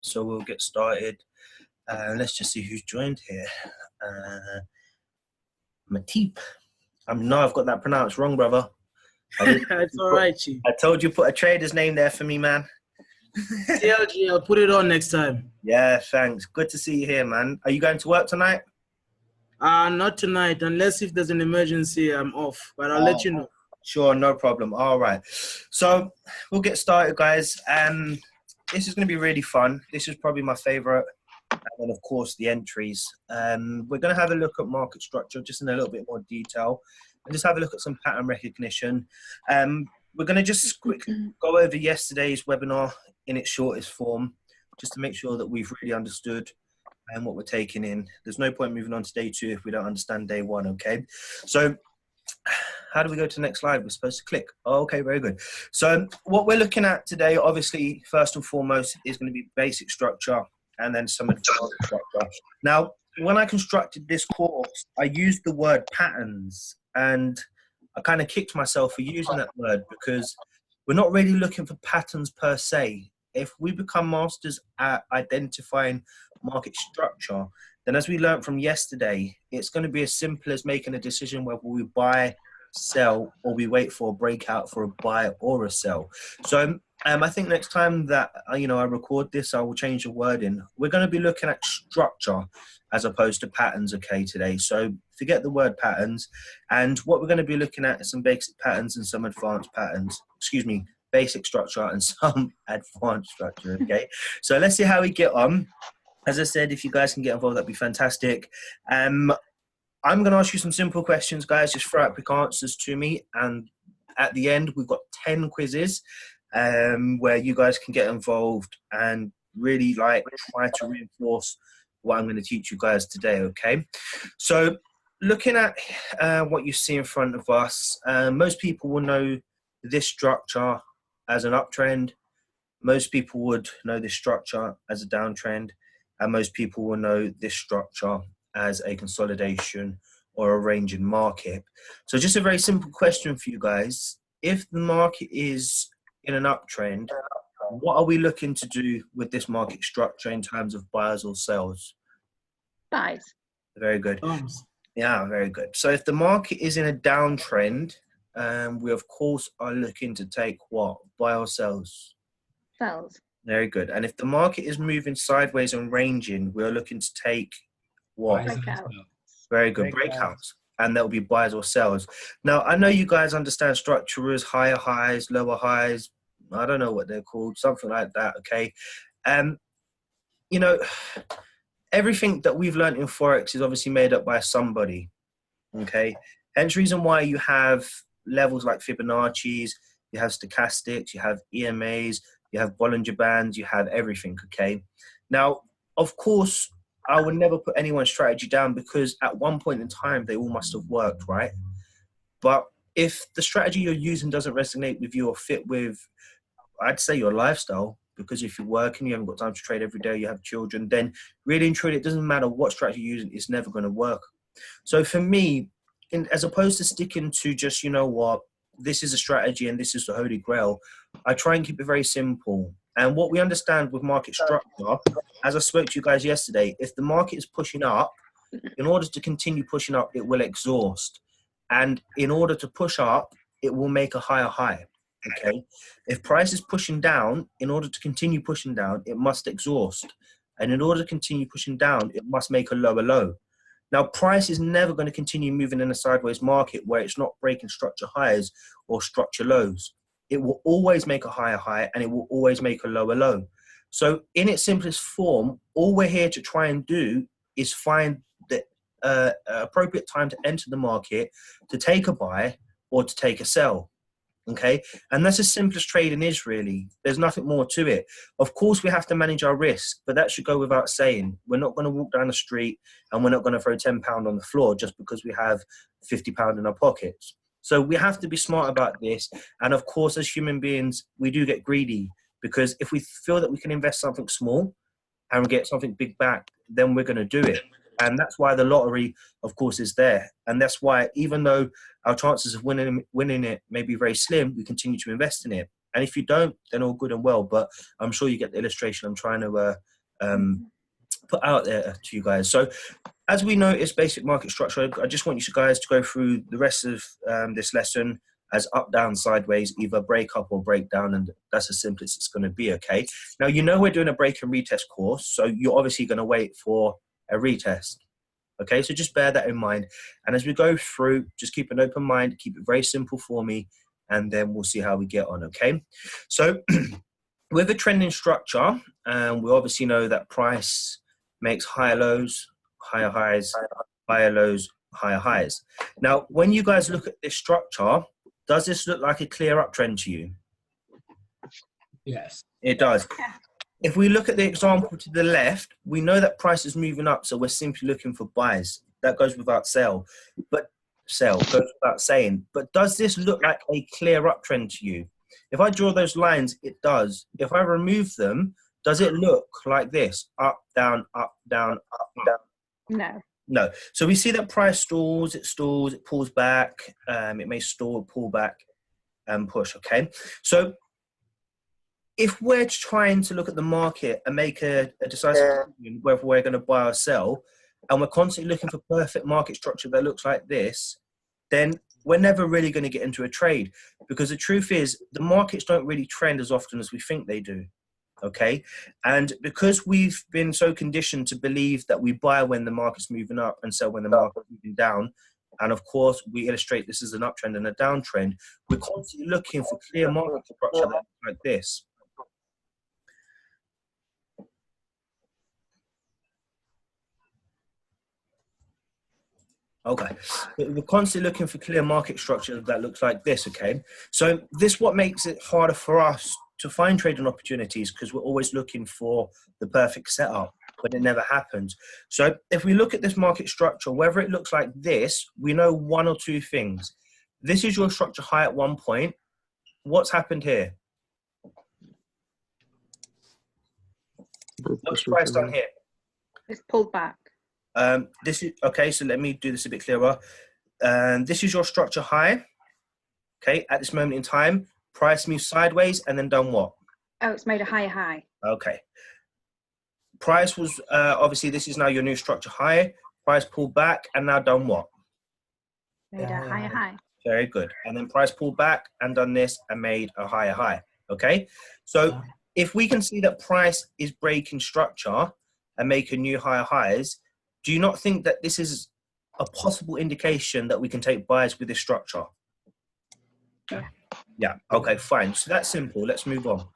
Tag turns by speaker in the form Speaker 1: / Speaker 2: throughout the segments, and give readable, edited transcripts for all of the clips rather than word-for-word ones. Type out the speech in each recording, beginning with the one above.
Speaker 1: So we'll get started. Let's just see who's joined here. Matip. No, I've got that pronounced wrong, brother.
Speaker 2: It's all right, Chief.
Speaker 1: I told you put a trader's name there for me, man.
Speaker 2: CLG, I'll put it on next time.
Speaker 1: Yeah, thanks. Good to see you here, man. Are you going to work tonight?
Speaker 2: Not tonight, unless if there's an emergency, I'm off. But I'll let you know.
Speaker 1: Sure, no problem. All right. So we'll get started, guys. This is going to be really fun. This is probably my favorite. And then, of course, the entries. We're going to have a look at market structure just in a little bit more detail and just have a look at some pattern recognition. We're going to just quickly go over yesterday's webinar in its shortest form just to make sure that we've really understood what we're taking in. There's no point moving on to day 2 if we don't understand day 1, okay? So how do we go to the next slide? We're supposed to click. Oh, okay, very good. So what we're looking at today, obviously, first and foremost, is going to be basic structure and then some advanced structure. Now, when I constructed this course, I used the word patterns, and I kind of kicked myself for using that word because we're not really looking for patterns per se. If we become masters at identifying market structure, then as we learned from yesterday, it's going to be as simple as making a decision whether we buy, sell, or we wait for a breakout for a buy or a sell. So I think next time that I record this, I will change the wording. We're going to be looking at structure as opposed to patterns, okay, today. So forget the word patterns. And what we're going to be looking at is some basic patterns and some advanced patterns. Excuse me, basic structure and some advanced structure, okay? So let's see how we get on. As I said, if you guys can get involved, that'd be fantastic. I'm going to ask you some simple questions, guys. Just throw out quick answers to me. And at the end, we've got 10 quizzes where you guys can get involved and really try to reinforce what I'm going to teach you guys today, okay? So looking at what you see in front of us, most people will know this structure as an uptrend. Most people would know this structure as a downtrend. And most people will know this structure as a consolidation or a range in market. So just a very simple question for you guys. If the market is in an uptrend, what are we looking to do with this market structure in terms of buyers or sales?
Speaker 3: Buys.
Speaker 1: Very good. Yeah, very good. So if the market is in a downtrend, we of course are looking to take what? Buy or sells?
Speaker 3: Sells.
Speaker 1: Very good. And if the market is moving sideways and ranging, we're looking to take what?
Speaker 3: Breakout.
Speaker 1: Very good. Breakouts. And that will be buys or sells. Now, I know you guys understand structure as higher highs, lower highs. I don't know what they're called. Something like that, okay? Everything that we've learned in Forex is obviously made up by somebody, okay? Hence the reason why you have levels like Fibonacci's, you have stochastics, you have EMAs, you have Bollinger Bands, you have everything, okay? Now, of course, I would never put anyone's strategy down because at one point in time, they all must have worked, right? But if the strategy you're using doesn't resonate with you or fit with, I'd say, your lifestyle, because if you're working, you haven't got time to trade every day, you have children, then really and truly, it doesn't matter what strategy you're using, it's never going to work. So for me, as opposed to sticking to just, this is a strategy and this is the holy grail, I try and keep it very simple. And what we understand with market structure, as I spoke to you guys yesterday, if the market is pushing up, in order to continue pushing up, it will exhaust. And in order to push up, it will make a higher high, okay? If price is pushing down, in order to continue pushing down, it must exhaust. And in order to continue pushing down, it must make a lower low. Now, price is never going to continue moving in a sideways market where it's not breaking structure highs or structure lows. It will always make a higher high and it will always make a lower low. So in its simplest form, all we're here to try and do is find the appropriate time to enter the market, to take a buy or to take a sell. Okay, and that's as simple as trading is, really. There's nothing more to it. Of course, we have to manage our risk, but that should go without saying. We're not going to walk down the street and we're not going to throw £10 on the floor just because we have £50 in our pockets. So we have to be smart about this. And of course, as human beings, we do get greedy because if we feel that we can invest something small and we get something big back, then we're going to do it. And that's why the lottery, of course, is there. And that's why, even though our chances of winning it may be very slim, we continue to invest in it. And if you don't, then all good and well. But I'm sure you get the illustration I'm trying to put out there to you guys. So as we notice basic market structure, I just want you guys to go through the rest of this lesson as up, down, sideways, either break up or break down, and that's as simple as it's going to be, okay? Now, you know we're doing a break and retest course, so you're obviously going to wait for a retest, okay? So just bear that in mind. And as we go through, just keep an open mind, keep it very simple for me, and then we'll see how we get on, okay? So with a trending structure, we obviously know that price makes higher lows, higher highs, higher lows, higher highs. Now, when you guys look at this structure, does this look like a clear uptrend to you?
Speaker 2: Yes.
Speaker 1: It does. If we look at the example to the left, we know that price is moving up, so we're simply looking for buys. That goes without saying. But does this look like a clear uptrend to you? If I draw those lines, it does. If I remove them, does it look like this? Up, down, up, down, up, down?
Speaker 3: No.
Speaker 1: No. So we see that price stalls, it pulls back, it may stall, pull back, and push, okay? So if we're trying to look at the market and make a decisive decision whether we're going to buy or sell, and we're constantly looking for perfect market structure that looks like this, then we're never really going to get into a trade, because the truth is the markets don't really trend as often as we think they do. Okay, and because we've been so conditioned to believe that we buy when the market's moving up and sell when the market's moving down, and of course we illustrate this as an uptrend and a downtrend, we're constantly looking for clear market structure like this. Okay, we're constantly looking for clear market structure that looks like this, okay? So this what makes it harder for us to find trading opportunities, because we're always looking for the perfect setup, but it never happens. So if we look at this market structure, whether it looks like this, we know one or two things. This is your structure high at one point. What's happened here? What's price done here?
Speaker 3: It's pulled back.
Speaker 1: This is okay, so let me do this a bit clearer. This is your structure high. Okay, at this moment in time, price moves sideways and then done what?
Speaker 3: Oh, it's made a higher high.
Speaker 1: Okay. Price was obviously this is now your new structure high. Price pulled back and now done what?
Speaker 3: Made a higher high.
Speaker 1: Very good. And then price pulled back and done this and made a higher high. Okay. So if we can see that price is breaking structure and making new higher highs, do you not think that this is a possible indication that we can take buys with this structure?
Speaker 3: Yeah.
Speaker 1: Yeah. Okay, fine. So that's simple. Let's move on.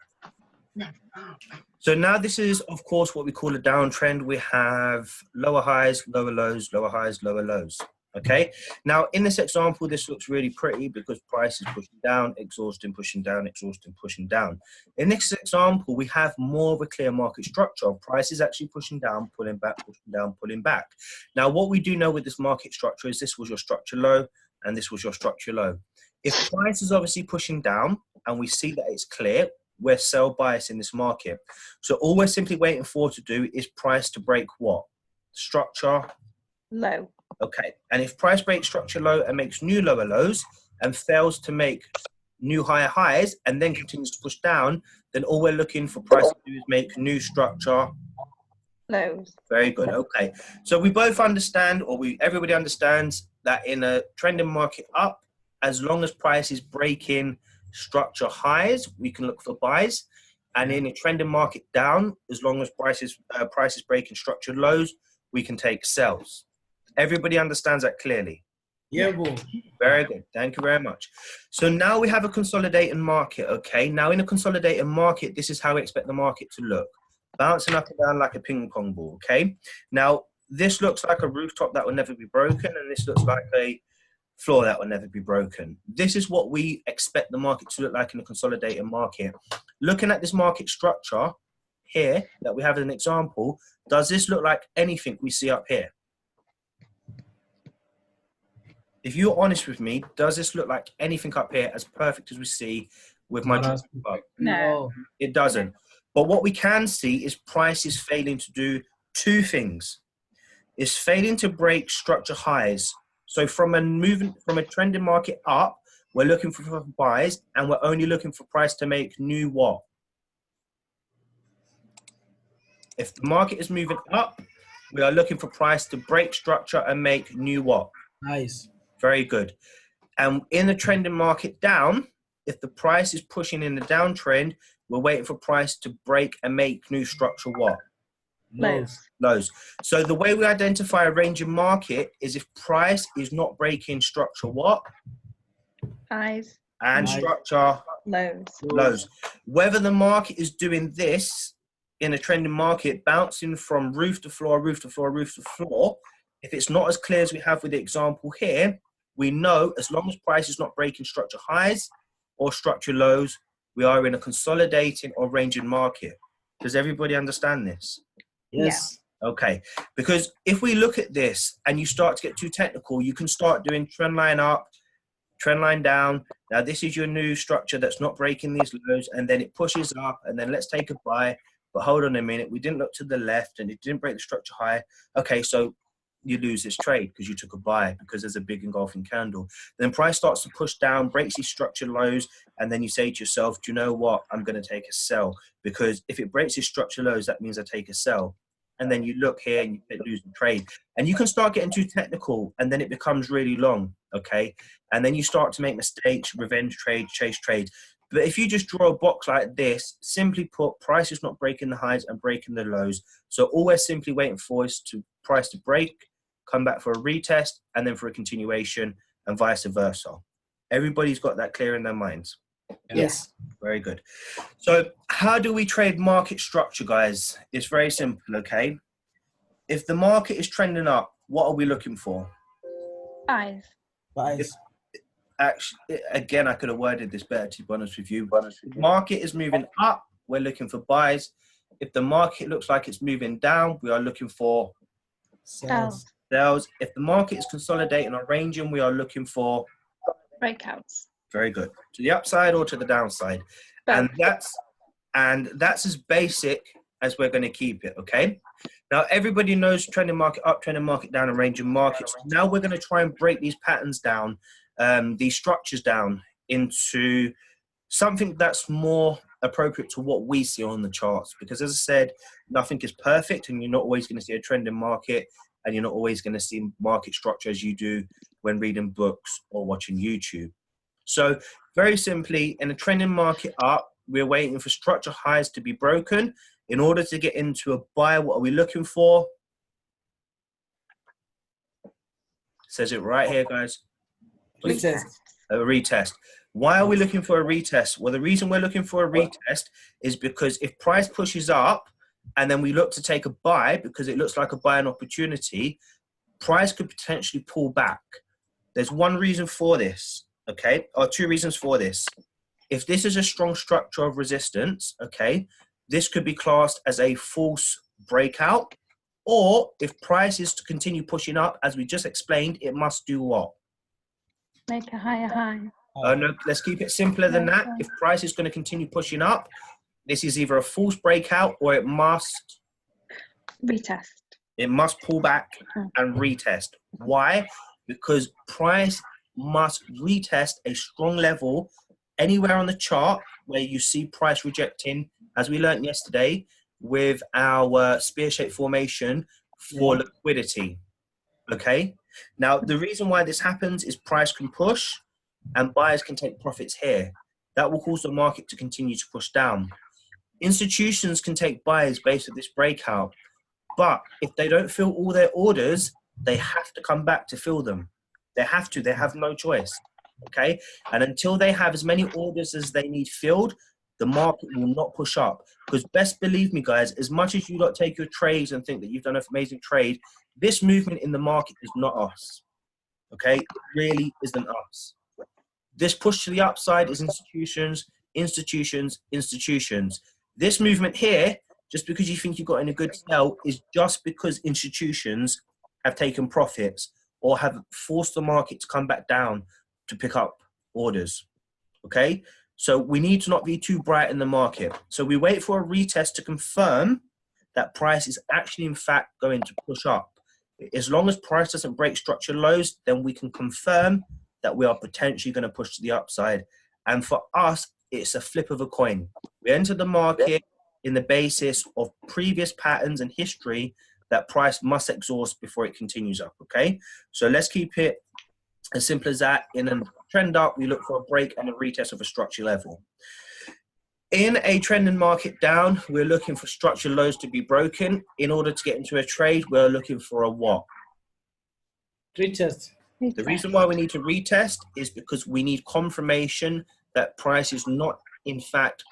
Speaker 1: So now this is, of course, what we call a downtrend. We have lower highs, lower lows, lower highs, lower lows. Okay. Now, in this example, this looks really pretty because price is pushing down, exhausting, pushing down, exhausting, pushing down. In this example, we have more of a clear market structure. Price is actually pushing down, pulling back, pushing down, pulling back. Now, what we do know with this market structure is this was your structure low and this was your structure low. If price is obviously pushing down and we see that it's clear, we're sell bias in this market. So all we're simply waiting for to do is price to break what? Structure
Speaker 3: low.
Speaker 1: Okay, and if price breaks structure low and makes new lower lows and fails to make new higher highs and then continues to push down, then all we're looking for price to do is make new structure
Speaker 3: lows.
Speaker 1: Very good. Okay, so we both understand, or everybody understands that in a trending market up, as long as price is breaking structure highs, we can look for buys, and in a trending market down, as long as price is breaking structure lows, we can take sells. Everybody understands that clearly?
Speaker 2: Yeah, boy.
Speaker 1: Very good. Thank you very much. So now we have a consolidating market, okay? Now in a consolidating market, this is how we expect the market to look. Bouncing up and down like a ping pong ball, okay? Now, this looks like a rooftop that will never be broken, and this looks like a floor that will never be broken. This is what we expect the market to look like in a consolidating market. Looking at this market structure here that we have as an example, does this look like anything we see up here? If you're honest with me, does this look like anything up here as perfect as we see with my drop?
Speaker 3: No.
Speaker 1: It doesn't. But what we can see is price is failing to do two things. It's failing to break structure highs. So from a trending market up, we're looking for buys, and we're only looking for price to make new what? If the market is moving up, we are looking for price to break structure and make new what?
Speaker 2: Nice.
Speaker 1: Very good. And in the trending market down, if the price is pushing in the downtrend, we're waiting for price to break and make new structure what?
Speaker 2: Lows.
Speaker 1: Lows. So the way we identify a range in market is if price is not breaking structure what?
Speaker 3: Highs.
Speaker 1: And
Speaker 2: Nice.
Speaker 1: structure
Speaker 3: Lows.
Speaker 1: lows. Whether the market is doing this in a trending market, bouncing from roof to floor, roof to floor, roof to floor, if it's not as clear as we have with the example here, we know as long as price is not breaking structure highs or structure lows, we are in a consolidating or ranging market. Does everybody understand this?
Speaker 2: Yes.
Speaker 1: Okay, because if we look at this and you start to get too technical, you can start doing trend line up, trend line down. Now this is your new structure that's not breaking these lows, and then it pushes up, and then let's take a buy. But hold on a minute, we didn't look to the left and it didn't break the structure high. Okay, so you lose this trade because you took a buy because there's a big engulfing candle. Then price starts to push down, breaks these structure lows, and then you say to yourself, do you know what? I'm going to take a sell, because if it breaks these structure lows, that means I take a sell. And then you look here and you lose the trade. And you can start getting too technical and then it becomes really long, okay? And then you start to make mistakes, revenge trade, chase trades. But if you just draw a box like this, simply put, price is not breaking the highs and breaking the lows. So all we're simply waiting for is to price to break, come back for a retest, and then for a continuation, and vice versa. Everybody's got that clear in their minds.
Speaker 2: Yes.
Speaker 1: Very good. So how do we trade market structure, guys? It's very simple, okay? If the market is trending up, what are we looking for?
Speaker 3: Buys.
Speaker 2: Buys.
Speaker 1: Actually, again, I could have worded this better, to be honest with you. If the market is moving up, we're looking for buys. If the market looks like it's moving down, we are looking for
Speaker 2: Sells.
Speaker 1: sells. If the market is consolidating or ranging, we are looking for
Speaker 3: Breakouts.
Speaker 1: very good. To the upside or to the downside.
Speaker 3: Both.
Speaker 1: And that's as basic as we're going to keep it, okay? Now, everybody knows trending market up, trending market down, and ranging markets. Now we're going to try and break these patterns down, these structures down into something that's more appropriate to what we see on the charts. Because as I said, nothing is perfect, and you're not always going to see a trend in market, and you're not always going to see market structure as you do when reading books or watching YouTube. So very simply, in a trending market up, we're waiting for structure highs to be broken. In order to get into a buy, what are we looking for? Says it right here, guys.
Speaker 2: Retest.
Speaker 1: A retest. Why are we looking for a retest? Well, the reason we're looking for a retest is because if price pushes up and then we look to take a buy because it looks like a buying opportunity, price could potentially pull back. There's one reason for this, okay, or two reasons for this. If this is a strong structure of resistance, okay, this could be classed as a false breakout. Or if price is to continue pushing up, as we just explained, it must do what?
Speaker 3: Make a higher high.
Speaker 1: No, let's keep it simpler than that. If price is going to continue pushing up, this is either a false breakout or it must
Speaker 3: Retest.
Speaker 1: It must pull back and retest. Why? Because price must retest a strong level anywhere on the chart where you see price rejecting, as we learned yesterday with our spear shape formation for liquidity. Okay. Now, the reason why this happens is price can push and buyers can take profits here. That will cause the market to continue to push down. Institutions can take buys based on this breakout, but if they don't fill all their orders, they have to come back to fill them. They have to. They have no choice. Okay. And until they have as many orders as they need filled, the market will not push up. Because best believe me, guys, as much as you lot take your trades and think that you've done an amazing trade, this movement in the market is not us. Okay. It really isn't us. This push to the upside is institutions, institutions, institutions. This movement here, just because you think you got in a good sell, is just because institutions have taken profits or have forced the market to come back down to pick up orders. Okay, so we need to not be too bright in the market. So we wait for a retest to confirm that price is actually in fact going to push up. As long as price doesn't break structure lows, then we can confirm that we are potentially going to push to the upside. And for us, it's a flip of a coin. We enter the market, in the basis of previous patterns and history that price must exhaust before it continues up, okay? So let's keep it as simple as that. In a trend up, we look for a break and a retest of a structure level. In a trending market down, we're looking for structure lows to be broken. In order to get into a trade, we're looking for a what?
Speaker 2: Retest.
Speaker 1: The reason why we need to retest is because we need confirmation that price is not, in fact,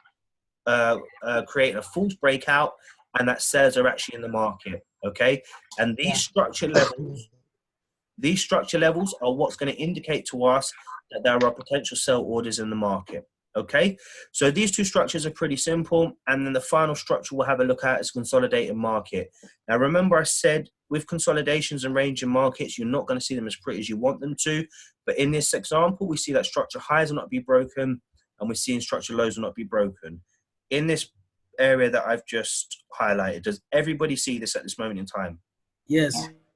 Speaker 1: creating a false breakout and that sellers are actually in the market, okay? And these structure levels are what's going to indicate to us that there are potential sell orders in the market, okay? So these two structures are pretty simple, and then the final structure we'll have a look at is consolidated market. Now, remember I said with consolidations and ranging markets, you're not going to see them as pretty as you want them to, but in this example, we see that structure highs will not be broken, and we're seeing structure lows will not be broken. In this area that I've just highlighted, does everybody see this at this moment in time?
Speaker 2: Yes.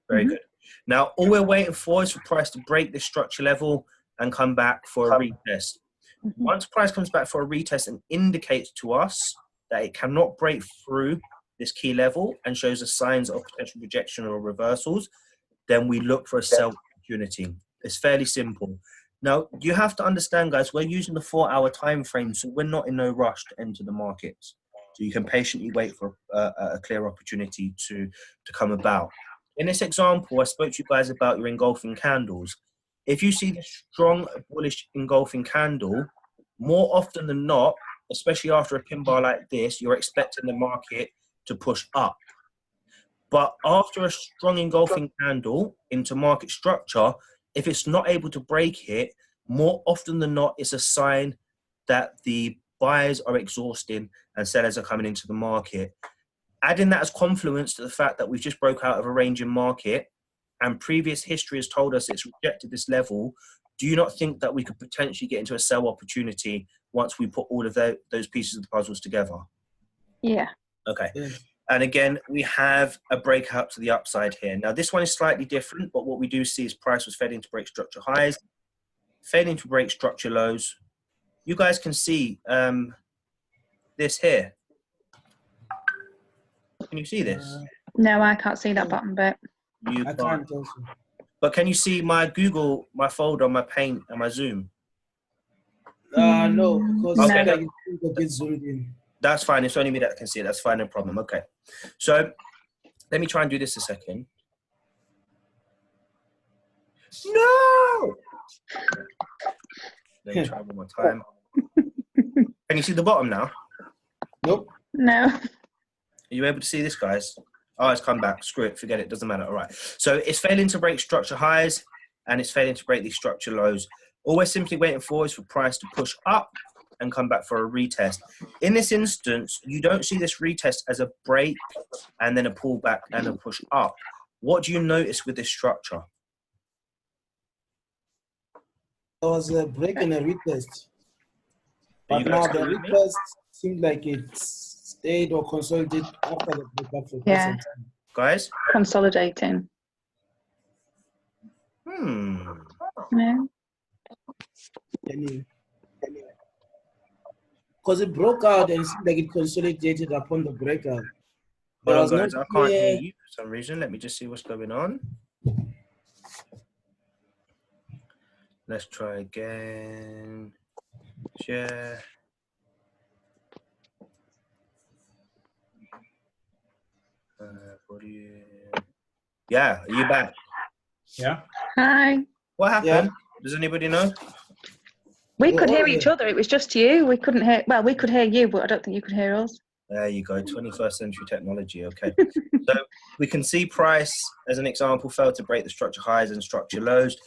Speaker 1: Very good. Now, all we're waiting for is for price to break this structure level and come back for a retest. Once price comes back for a retest and indicates to us that it cannot break through this key level and shows us signs of potential rejection or reversals, then we look for a sell opportunity. It's fairly simple. Now, you have to understand, guys, we're using the 4-hour time frame, so we're not in no rush to enter the markets. So you can patiently wait for a clear opportunity to come about. In this example, I spoke to you guys about your engulfing candles. If you see the strong bullish engulfing candle, more often than not, especially after a pin bar like this, you're expecting the market to push up. But after a strong engulfing candle into market structure, if it's not able to break it, more often than not, it's a sign that the buyers are exhausting and sellers are coming into the market. Adding that as confluence to the fact that we've just broke out of a ranging market and previous history has told us it's rejected this level, do you not think that we could potentially get into a sell opportunity once we put all of those pieces of the puzzles together?
Speaker 3: Yeah.
Speaker 1: Okay.
Speaker 2: Yeah.
Speaker 1: And again, we have a breakout to the upside here. Now, this one is slightly different, but what we do see is price was failing to break structure highs, failing to break structure lows. You guys can see this here. Can you see this?
Speaker 3: No, I can't see that bottom bit.
Speaker 1: You
Speaker 2: I
Speaker 1: can't.
Speaker 2: can't also.
Speaker 1: But can you see my Google, my folder, my Paint, and my Zoom?
Speaker 2: No, because
Speaker 1: Okay.
Speaker 2: it's like it's a bit zoomed in.
Speaker 1: That's fine. It's only me that can see it. That's fine. No problem. Okay. So let me try and do this a second. No! Let me try one more time. Can you see the bottom now?
Speaker 2: Nope.
Speaker 3: No.
Speaker 1: Are you able to see this, guys? Oh, it's come back. Screw it. Forget it. Doesn't matter. All right. So it's failing to break structure highs and it's failing to break these structure lows. All we're simply waiting for is for price to push up and come back for a retest. In this instance, you don't see this retest as a break and then a pullback and a push up. What do you notice with this structure?
Speaker 2: There was a break and a retest.
Speaker 1: Are you
Speaker 2: But
Speaker 1: guys
Speaker 2: now the
Speaker 1: still with me?
Speaker 2: retest seemed like it stayed or consolidated after the breakup for quite
Speaker 3: Yeah.
Speaker 2: some time.
Speaker 1: Guys?
Speaker 3: Consolidating. No.
Speaker 2: Because it broke out and it seemed like it consolidated upon the breakout. There
Speaker 1: Hold
Speaker 2: was
Speaker 1: on,
Speaker 2: no
Speaker 1: guys. I can't hear
Speaker 2: clear.
Speaker 1: you for some reason. Let me just see what's going on. Let's try again. Share. Volume. Yeah, are you back?
Speaker 4: Yeah.
Speaker 3: Hi.
Speaker 1: What happened?
Speaker 2: Yeah.
Speaker 1: Does anybody know?
Speaker 3: We
Speaker 2: We're
Speaker 3: could
Speaker 2: all
Speaker 3: hear each
Speaker 2: here.
Speaker 3: other. It was just you. We couldn't hear. Well, we could hear you, but I don't think you could hear us.
Speaker 1: There you go, 21st century technology. Okay. So we can see price, as an example, failed to break the structure highs and structure lows.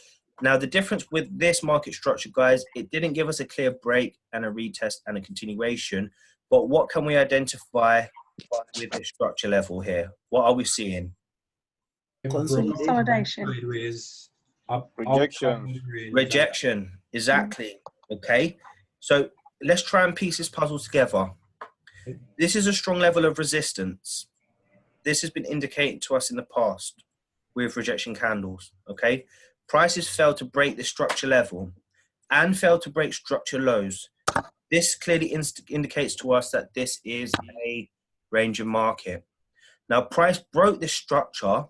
Speaker 1: Now, the difference with this market structure, guys, it didn't give us a clear break and a retest and a continuation. But what can we identify with this structure level here? What are we seeing?
Speaker 3: Consolidation.
Speaker 4: Sideways, up,
Speaker 5: Rejection.
Speaker 4: out, sideways.
Speaker 1: Rejection, exactly. Okay, so let's try and piece this puzzle together. This is a strong level of resistance. This has been indicated to us in the past with rejection candles. Okay, prices failed to break this structure level and failed to break structure lows. This clearly indicates to us that this is a range of market. Now, price broke this structure.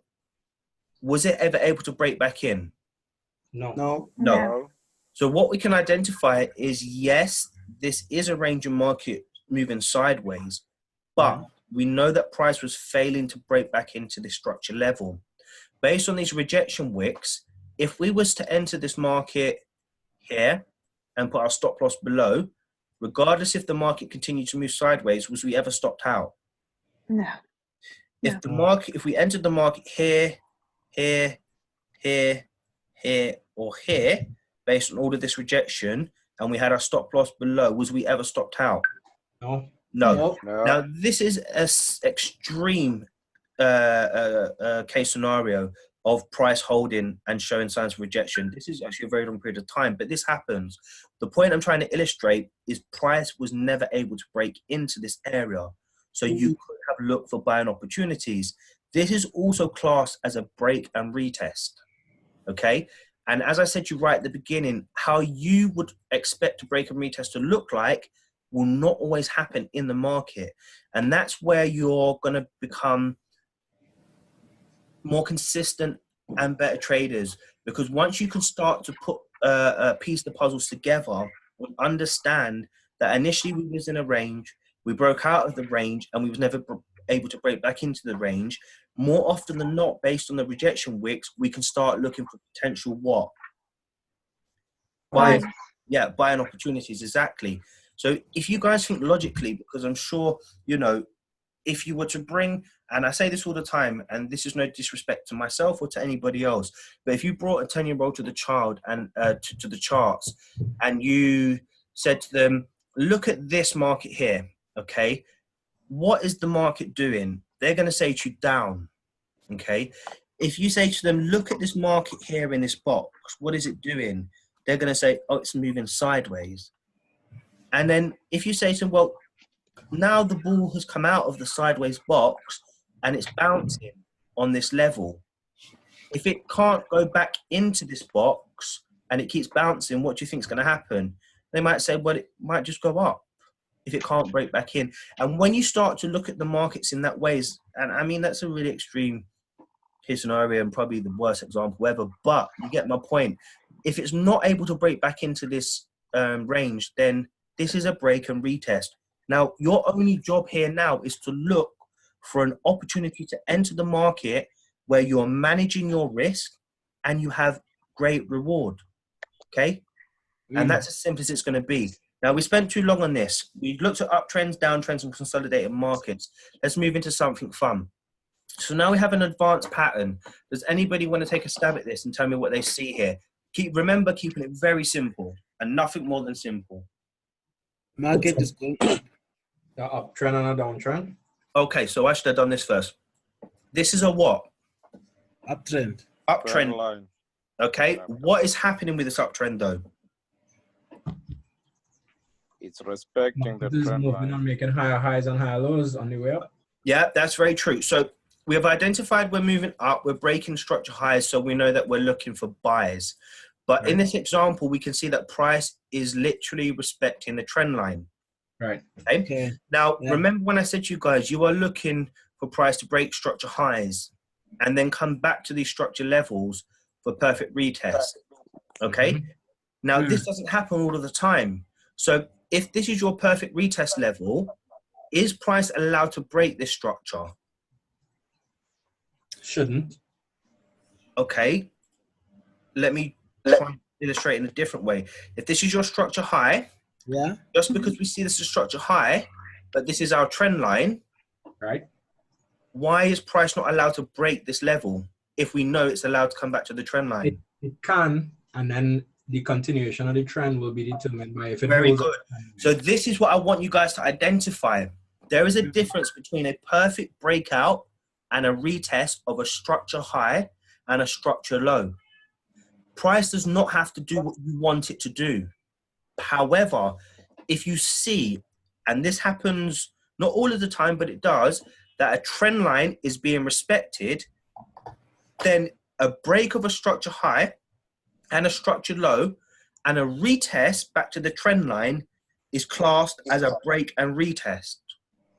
Speaker 1: Was it ever able to break back in?
Speaker 4: No.
Speaker 2: No.
Speaker 1: No. So what we can identify is, yes, this is a range of market moving sideways, but we know that price was failing to break back into this structure level. Based on these rejection wicks, if we was to enter this market here and put our stop loss below, regardless if the market continued to move sideways, was we ever stopped out?
Speaker 3: No.
Speaker 1: If the market, if we entered the market here, here, here, here, or here, based on all of this rejection, and we had our stop loss below, was we ever stopped out?
Speaker 4: No.
Speaker 1: No. Now, this is an extreme case scenario of price holding and showing signs of rejection. This is actually a very long period of time, but this happens. The point I'm trying to illustrate is price was never able to break into this area. So you could have looked for buying opportunities. This is also classed as a break and retest. Okay. And as I said to you right at the beginning, how you would expect a break and retest to look like will not always happen in the market. And that's where you're going to become more consistent and better traders, because once you can start to put piece the puzzles together, we understand that initially we was in a range, we broke out of the range, and we was never able to break back into the range. More often than not, based on the rejection wicks, we can start looking for potential what? Buying opportunities, exactly. So if you guys think logically, because I'm sure, you know, if you were to bring, and I say this all the time, and this is no disrespect to myself or to anybody else, but if you brought a 10-year-old to the child and to the charts, and you said to them, look at this market here, okay? What is the market doing? They're going to say to you, down, okay? If you say to them, look at this market here in this box, what is it doing? They're going to say, oh, it's moving sideways. And then if you say to them, well, now the ball has come out of the sideways box and it's bouncing on this level. If it can't go back into this box and it keeps bouncing, what do you think is going to happen? They might say, well, it might just go up if it can't break back in. And when you start to look at the markets in that ways, and I mean, that's a really extreme case scenario and probably the worst example ever, but you get my point. If it's not able to break back into this range, then this is a break and retest. Now, your only job here now is to look for an opportunity to enter the market where you're managing your risk and you have great reward, okay? And that's as simple as it's going to be. Now, we spent too long on this. We looked at uptrends, downtrends, and consolidated markets. Let's move into something fun. So now we have an advanced pattern. Does anybody want to take a stab at this and tell me what they see here? Remember keeping it very simple and nothing more than simple.
Speaker 2: Market is good.
Speaker 4: The uptrend and a downtrend.
Speaker 1: Okay, so I should have done this first. This is a what?
Speaker 2: Uptrend.
Speaker 1: Uptrend.
Speaker 5: Line.
Speaker 1: Okay, what is happening with this uptrend though?
Speaker 5: It's respecting the
Speaker 4: Market is
Speaker 5: trend
Speaker 4: moving
Speaker 5: line.
Speaker 4: and making higher highs and higher lows on the way up.
Speaker 1: Yeah, that's very true. So we have identified we're moving up, we're breaking structure highs, so we know that we're looking for buys. But in this example, we can see that price is literally respecting the trend line.
Speaker 4: Right.
Speaker 1: Okay. Now, remember when I said to you guys, you are looking for price to break structure highs and then come back to these structure levels for perfect retest. Okay. Now, this doesn't happen all of the time. So if this is your perfect retest level, is price allowed to break this structure?
Speaker 4: Shouldn't.
Speaker 1: Okay. Let me try and illustrate in a different way. If this is your structure high, just because we see this as structure high, but this is our trend line,
Speaker 4: right?
Speaker 1: Why is price not allowed to break this level if we know it's allowed to come back to the trend line?
Speaker 4: It can, and then the continuation of the trend will be determined by if it
Speaker 1: Very
Speaker 4: holds
Speaker 1: good.
Speaker 4: up.
Speaker 1: So this is what I want you guys to identify. There is a difference between a perfect breakout and a retest of a structure high and a structure low. Price does not have to do what you want it to do. However, if you see, and this happens not all of the time, but it does, that a trend line is being respected, then a break of a structure high and a structure low and a retest back to the trend line is classed as a break and retest.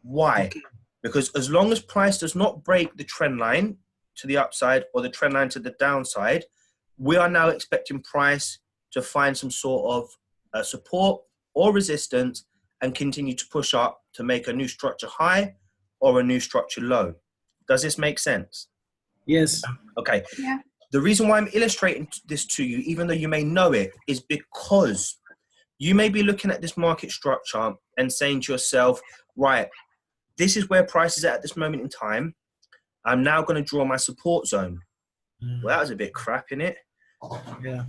Speaker 1: Why? because as long as price does not break the trend line to the upside or the trend line to the downside, we are now expecting price to find some sort of support or resistance and continue to push up to make a new structure high or a new structure low. Does this make sense?
Speaker 2: Yes.
Speaker 1: Okay.
Speaker 3: Yeah.
Speaker 1: The reason why I'm illustrating this to you, even though you may know it, is because you may be looking at this market structure and saying to yourself, right, this is where price is at this moment in time. I'm now going to draw my support zone. Well, that was a bit crap, innit?
Speaker 2: Yeah.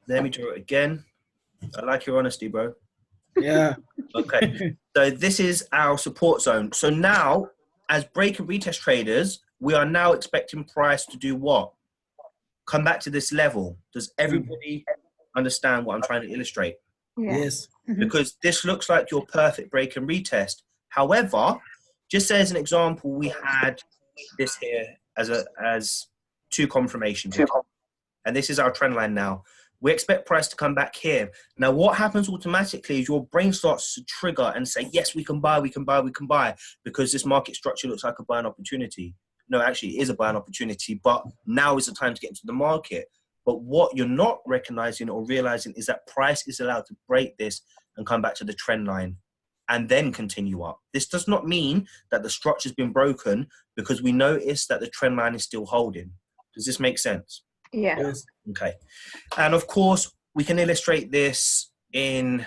Speaker 1: Let me draw it again. I like your honesty, bro.
Speaker 2: Yeah.
Speaker 1: Okay. So this is our support zone. So now, as break and retest traders, we are now expecting price to do what? Come back to this level. Does everybody understand what I'm trying to illustrate?
Speaker 3: Yeah.
Speaker 2: Yes.
Speaker 1: Because this looks like your perfect break and retest. However, just as an example, we had this here as two confirmations. And this is our trend line now. We expect price to come back here. Now, what happens automatically is your brain starts to trigger and say, yes, we can buy, we can buy, we can buy, because this market structure looks like a buying opportunity. No, actually, it is a buying opportunity, but now is the time to get into the market. But what you're not recognizing or realizing is that price is allowed to break this and come back to the trend line and then continue up. This does not mean that the structure's been broken, because we notice that the trend line is still holding. Does this make sense?
Speaker 3: Yeah.
Speaker 2: Yes.
Speaker 1: Okay. And of course, we can illustrate this in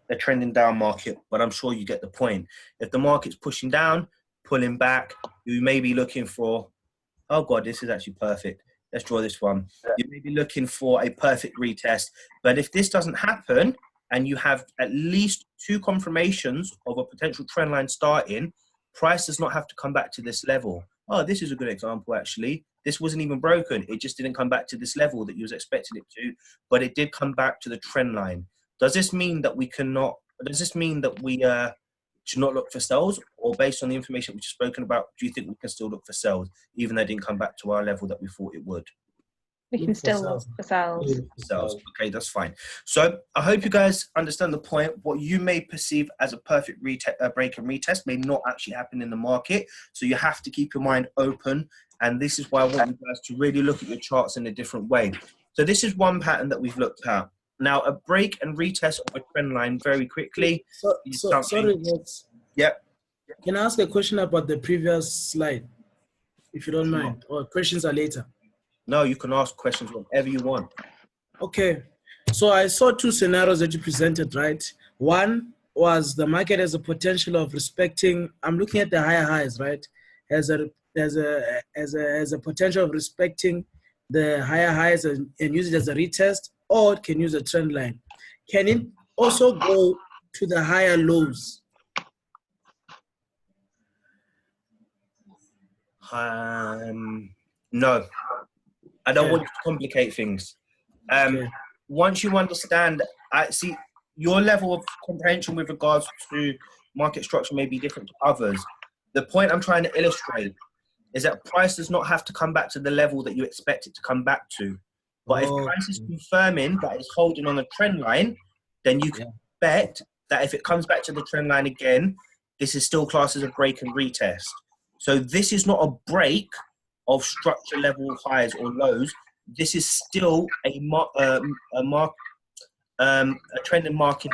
Speaker 1: a trending down market, but I'm sure you get the point. If the market's pushing down, pulling back, you may be looking for, oh God, this is actually perfect. Let's draw this one. You may be looking for a perfect retest. But if this doesn't happen and you have at least two confirmations of a potential trend line starting, price does not have to come back to this level. Oh, this is a good example, actually. This wasn't even broken. It just didn't come back to this level that you was expecting it to, but it did come back to the trend line. Does this mean that we cannot, does this mean that we should not look for sells? Or based on the information we've just spoken about, do you think we can still look for sells, even though it didn't come back to our level that we thought it would?
Speaker 3: We can
Speaker 2: Look for
Speaker 3: still
Speaker 2: sales.
Speaker 3: look for sales.
Speaker 1: Sells. Okay, that's fine. So I hope you guys understand the point. What you may perceive as a perfect break and retest may not actually happen in the market. So you have to keep your mind open. And this is why I want you guys to really look at your charts in a different way. So this is one pattern that we've looked at. Now, a break and retest of a trend line very quickly.
Speaker 2: Sorry, Rex.
Speaker 1: Yep.
Speaker 2: Can I ask a question about the previous slide, if you don't mind? Or questions are later.
Speaker 1: No, you can ask questions whenever you want.
Speaker 2: Okay. So I saw two scenarios that you presented, right? One was the market has a potential of respecting, I'm looking at the higher highs, right? Has a potential of respecting the higher highs and use it as a retest, or it can use a trend line. Can it also go to the higher lows?
Speaker 1: No, I don't
Speaker 2: Okay.
Speaker 1: want you to complicate things.
Speaker 2: Okay.
Speaker 1: Once you understand, I see your level of comprehension with regards to market structure may be different to others. The point I'm trying to illustrate is that price does not have to come back to the level that you expect it to come back to. But if price is confirming that it's holding on a trend line, then you can bet that if it comes back to the trend line again, this is still classed as a break and retest. So this is not a break of structure level highs or lows. This is still a trending market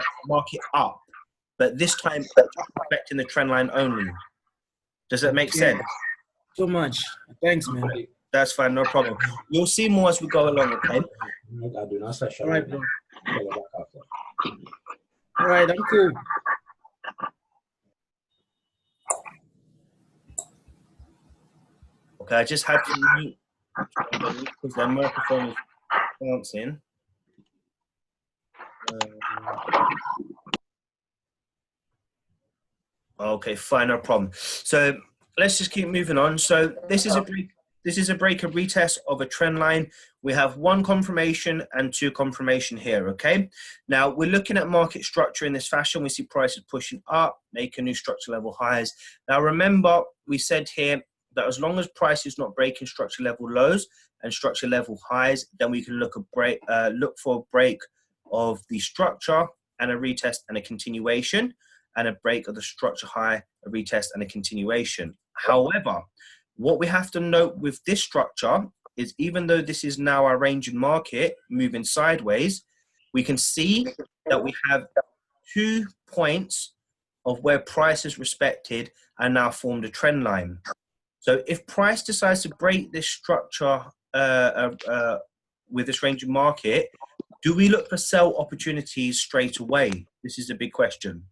Speaker 1: up, but this time affecting the trend line only. Does that make sense?
Speaker 2: So much. Thanks, man.
Speaker 1: That's fine, no problem. You'll see more as we go along, okay?
Speaker 2: All right, bro. All right, I'm cool.
Speaker 1: Okay, I just had to mute because their microphone is bouncing. Okay, fine, no problem. So let's just keep moving on. So this is a break and retest of a trend line. We have one confirmation and two confirmation here, okay? Now, we're looking at market structure in this fashion. We see prices pushing up, making new structure level highs. Now, remember, we said here that as long as price is not breaking structure level lows and structure level highs, then we can look for a break of the structure and a retest and a continuation. and a break of the structure high, a retest, and a continuation. However, what we have to note with this structure is even though this is now our range in market moving sideways, we can see that we have 2 points of where price is respected and now formed a trend line. So if price decides to break this structure with this range of market, do we look for sell opportunities straight away? This is a big question.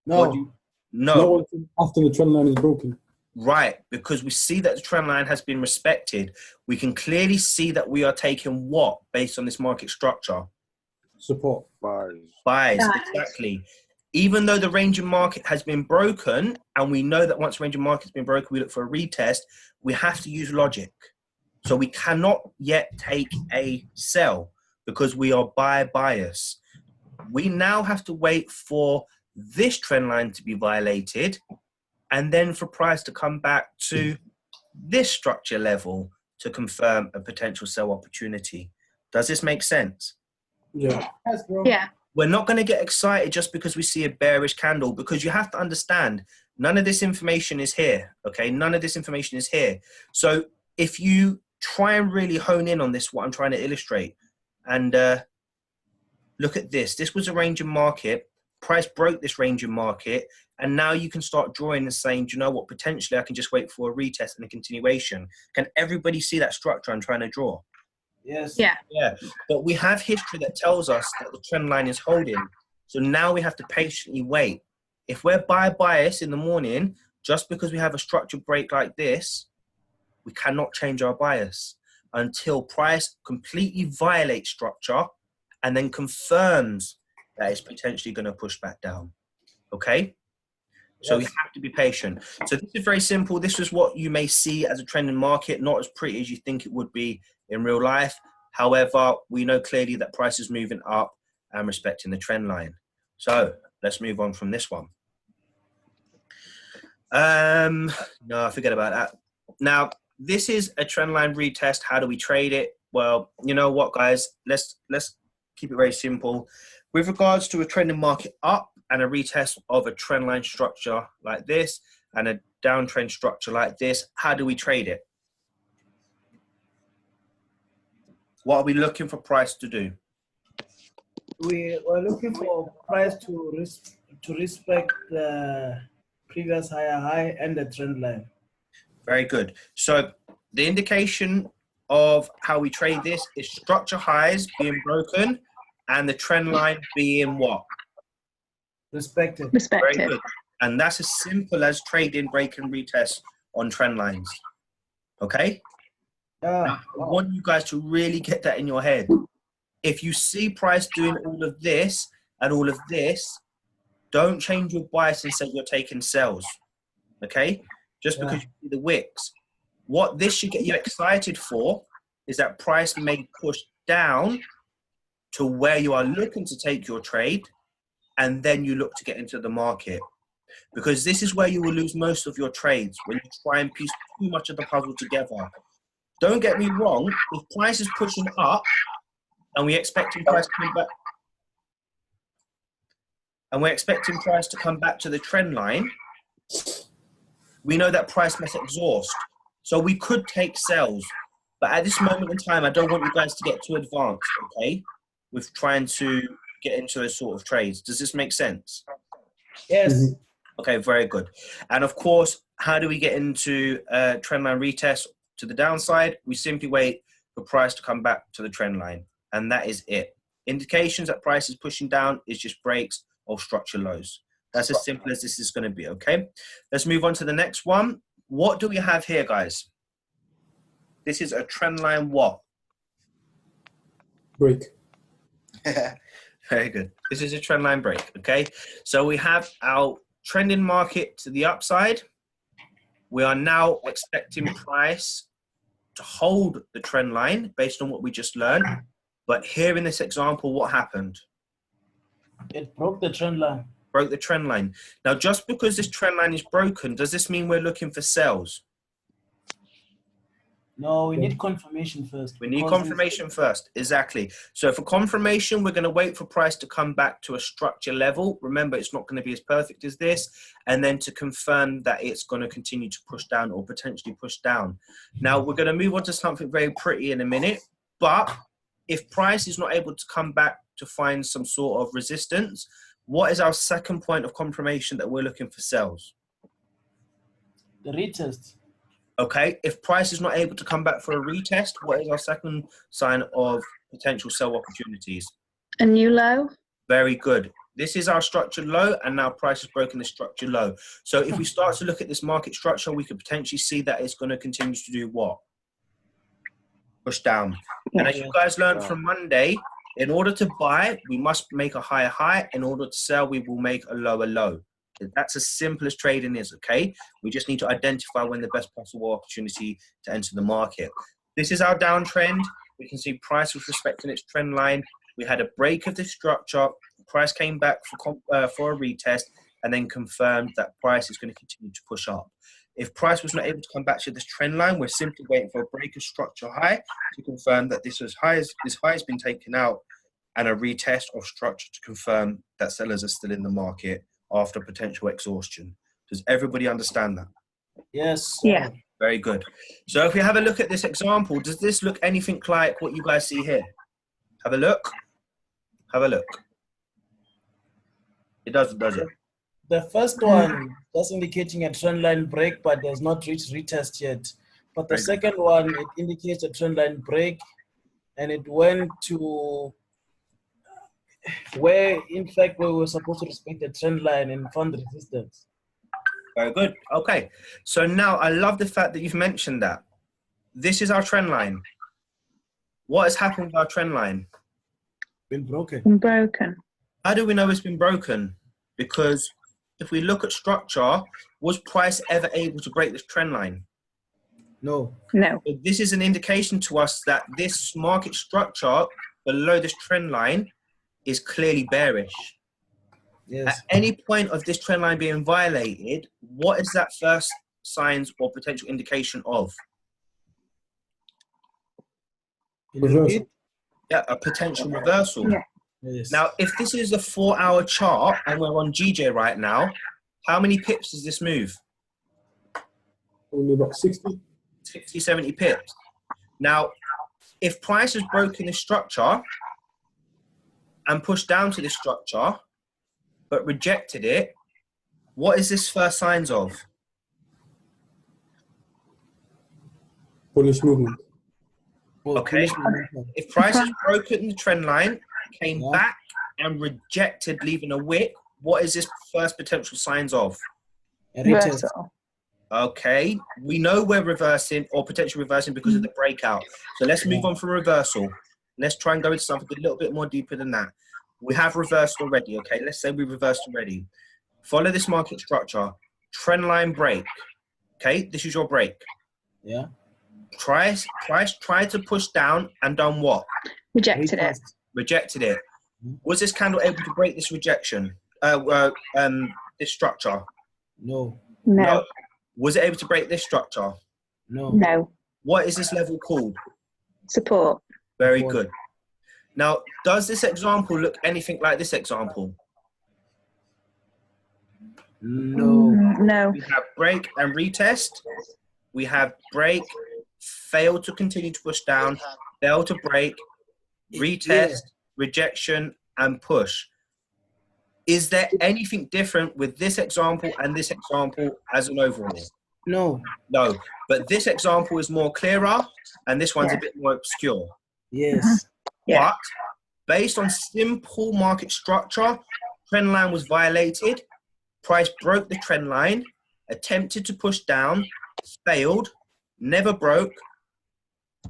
Speaker 2: No.
Speaker 1: No.
Speaker 6: After the trend line is broken.
Speaker 1: Right, because we see that the trend line has been respected. We can clearly see that we are taking what based on this market structure?
Speaker 6: Support.
Speaker 1: Buys, exactly. Even though the range of market has been broken, and we know that once the range of market has been broken, we look for a retest, we have to use logic. So we cannot yet take a sell because we are buy bias. We now have to wait for this trend line to be violated and then for price to come back to this structure level to confirm a potential sell opportunity. Does this make sense?
Speaker 6: Yeah.
Speaker 2: Yes, bro.
Speaker 3: Yeah.
Speaker 1: We're not going to get excited just because we see a bearish candle, because you have to understand none of this information is here. Okay, none of this information is here. So if you try and really hone in on this, what I'm trying to illustrate, and look at this. This was a range of market. Price broke this range of market, and now you can start drawing and saying, do you know what? Potentially, I can just wait for a retest and a continuation. Can everybody see that structure I'm trying to draw?
Speaker 2: Yes.
Speaker 3: Yeah.
Speaker 1: Yeah, but we have history that tells us that the trend line is holding. So now we have to patiently wait. If we're buy bias in the morning, just because we have a structure break like this, we cannot change our bias until price completely violates structure and then confirms that it's potentially going to push back down. Okay? So
Speaker 2: Yes.
Speaker 1: you have to be patient. So this is very simple. This is what you may see as a trend in market, not as pretty as you think it would be in real life. However, we know clearly that price is moving up and respecting the trend line. So let's move on from this one. No, forget about that. Now, this is a trend line retest. How do we trade it? Well, you know what, guys? Let's keep it very simple. With regards to a trending market up and a retest of a trend line structure like this and a downtrend structure like this, how do we trade it? What are we looking for price to do?
Speaker 2: We were looking for price to respect the previous higher high and the trend line.
Speaker 1: Very good. So the indication of how we trade this is structure highs being broken and the trend line being what?
Speaker 2: Respected.
Speaker 1: Very
Speaker 3: Respected.
Speaker 1: good. And that's as simple as trading break and retest on trend lines. Okay?
Speaker 2: Yeah.
Speaker 1: I want you guys to really get that in your head. If you see price doing all of this and all of this, don't change your bias and say you're taking sells. Okay? Just because you see the wicks. What this should get you excited for is that price may push down to where you are looking to take your trade, and then you look to get into the market. Because this is where you will lose most of your trades, when you try and piece too much of the puzzle together. Don't get me wrong, if price is pushing up and we're expecting price to come back, and we're expecting price to come back to the trend line, we know that price must exhaust. So we could take sells. But at this moment in time, I don't want you guys to get too advanced, okay, with trying to get into those sort of trades. Does this make sense?
Speaker 2: Yes.
Speaker 1: Okay, very good. And of course, how do we get into trend line retest to the downside? We simply wait for price to come back to the trend line. And that is it. Indications that price is pushing down is just breaks or structure lows. That's as simple as this is going to be, okay? Let's move on to the next one. What do we have here, guys? This is a trend line what?
Speaker 6: Break.
Speaker 1: Very good. This is a trend line break, okay? So we have our trending market to the upside. We are now expecting price to hold the trend line based on what we just learned. But here in this example, what happened?
Speaker 2: It broke the trend line.
Speaker 1: Broke the trend line. Now, just because this trend line is broken, does this mean we're looking for sells?
Speaker 2: No, we need confirmation first.
Speaker 1: We need
Speaker 2: because
Speaker 1: confirmation first. Exactly. So for confirmation, we're going to wait for price to come back to a structure level. Remember, it's not going to be as perfect as this. And then to confirm that it's going to continue to push down or potentially push down. Now, we're going to move on to something very pretty in a minute. But if price is not able to come back to find some sort of resistance, what is our second point of confirmation that we're looking for sells?
Speaker 2: the retest.
Speaker 1: Okay, if price is not able to come back for a retest, what is our second sign of potential sell opportunities?
Speaker 3: A new low.
Speaker 1: Very good. This is our structured low, and now price has broken the structured low. So if we start to look at this market structure, we could potentially see that it's going to continue to do what? Push down. And as you guys learned from Monday, in order to buy, we must make a higher high. In order to sell, we will make a lower low. That's as simple as trading is, okay? We just need to identify when the best possible opportunity to enter the market. This is our downtrend. We can see price was respecting its trend line. We had a break of this structure. Price came back for a retest and then confirmed that price is going to continue to push up. If price was not able to come back to this trend line, we're simply waiting for a break of structure high to confirm that this high has been taken out and a retest of structure to confirm that sellers are still in the market after potential exhaustion. Does everybody understand that?
Speaker 2: Yes.
Speaker 3: Yeah.
Speaker 1: Very good. So if we have a look at this example, does this look anything like what you guys see here? Have a look. Have a look. It doesn't, does it?
Speaker 2: The first one just indicating a trend line break, but does not reach retest yet. But the
Speaker 1: Right.
Speaker 2: second one, it indicates a trend line break, and it went to where, in fact, we were supposed to respect the trend line and found resistance.
Speaker 1: Very good. Okay. So now I love the fact that you've mentioned that. This is our trend line. What has happened with our trend line?
Speaker 2: Been broken.
Speaker 3: And broken.
Speaker 1: How do we know it's been broken? Because if we look at structure, was price ever able to break this trend line?
Speaker 2: No.
Speaker 3: No.
Speaker 1: So this is an indication to us that this market structure below this trend line is clearly bearish.
Speaker 2: Yes.
Speaker 1: At any point of this trend line being violated, what is that first signs or potential indication of?
Speaker 6: Reversal.
Speaker 1: Yeah, a potential reversal.
Speaker 3: Yeah.
Speaker 2: Yes.
Speaker 1: Now, if this is a 4-hour chart and we're on GJ right now, how many pips does this move?
Speaker 6: Only about 60.
Speaker 1: 60, 70 pips. Now, if price has broken this structure and pushed down to this structure, but rejected it, what is this first signs of?
Speaker 6: Bullish movement.
Speaker 1: Okay. If price has broken the trend line, came
Speaker 2: Yeah.
Speaker 1: back and rejected, leaving a wick, what is this first potential signs of?
Speaker 2: A retest.
Speaker 3: Reversal.
Speaker 1: Okay, we know we're reversing or potentially reversing because of the breakout. So let's move on from reversal. Let's try and go into something a little bit more deeper than that. We have reversed already, okay? Let's say we reversed already. Follow this market structure. Trend line break. Okay, this is your break.
Speaker 2: Yeah.
Speaker 1: Price tried to push down and done what?
Speaker 3: Rejected it.
Speaker 1: Rejected it. Was this candle able to break this rejection? This structure?
Speaker 2: No.
Speaker 3: No.
Speaker 1: Was it able to break this structure?
Speaker 2: No.
Speaker 3: No.
Speaker 1: What is this level called?
Speaker 3: Support.
Speaker 1: Very
Speaker 2: Support.
Speaker 1: good. Now, does this example look anything like this example?
Speaker 2: No.
Speaker 3: No.
Speaker 1: We have break and retest. We have break, fail to continue to push down, fail to break, retest, rejection, and push. Is there anything different with this example and this example as an overall?
Speaker 2: No.
Speaker 1: No, but this example is more clearer and this one's a bit more obscure.
Speaker 2: Yes.
Speaker 3: Yeah.
Speaker 1: But based on simple market structure, trend line was violated, price broke the trend line, attempted to push down, failed, never broke,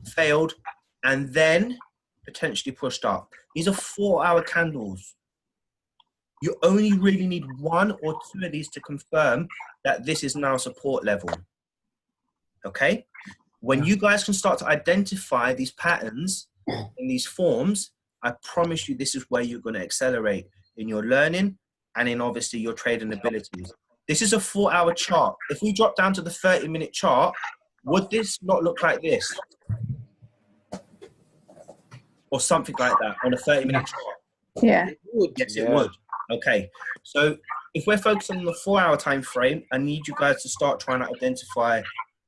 Speaker 1: failed, and then potentially pushed up. These are 4-hour candles. You only really need 1 or 2 of these to confirm that this is now support level. Okay? When you guys can start to identify these patterns in these forms, I promise you this is where you're going to accelerate in your learning and in obviously your trading abilities. This is a 4-hour chart. If we drop down to the 30-minute chart, would this not look like this? Or something like that on a 30-minute chart?
Speaker 3: Yeah.
Speaker 1: Yes, it
Speaker 5: Yeah.
Speaker 1: would. Okay. So if we're focusing on the 4-hour time frame, I need you guys to start trying to identify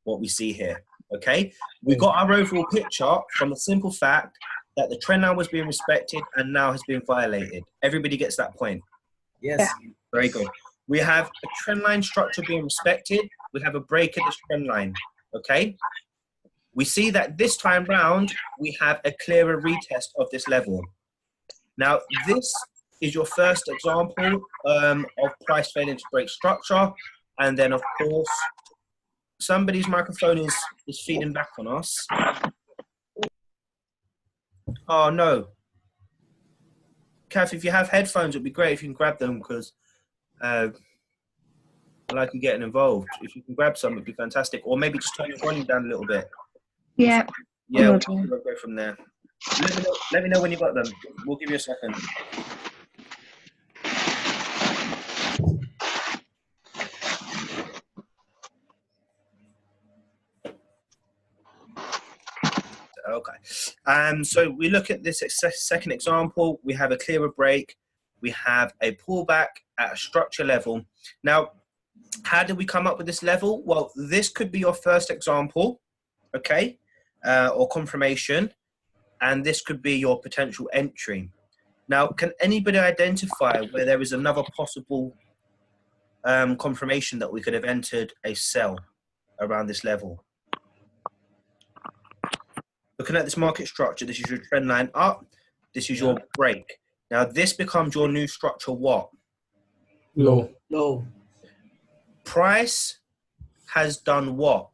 Speaker 1: what we see here. Okay. We got our overall picture from the simple fact that the trend line was being respected and now has been violated. Everybody gets that point.
Speaker 2: Yes.
Speaker 3: Yeah.
Speaker 1: Very good. We have a trend line structure being respected. We have a break at this trend line. Okay. We see that this time round, we have a clearer retest of this level. Now, this is your first example of price failing to break structure. And then, of course, somebody's microphone is feeding back on us. Oh, no. Kath, if you have headphones, it'd be great if you can grab them because I like you getting involved. If you can grab some, it'd be fantastic. Or maybe just turn your volume down a little bit.
Speaker 3: Yeah.
Speaker 1: Yeah,
Speaker 3: Will
Speaker 1: we'll
Speaker 3: do.
Speaker 1: go from there. Let me know when you got them. We'll give you a second. Okay. So we look at this second example. We have a clearer break. We have a pullback at a structure level. Now, how did we come up with this level? Well, this could be your first example, okay, or confirmation, and this could be your potential entry. Now, can anybody identify where there is another possible confirmation that we could have entered a sell around this level? Looking at this market structure, this is your trend line up, this is your break. Now, this becomes your new structure what?
Speaker 6: Low.
Speaker 2: Low.
Speaker 1: Price has done what?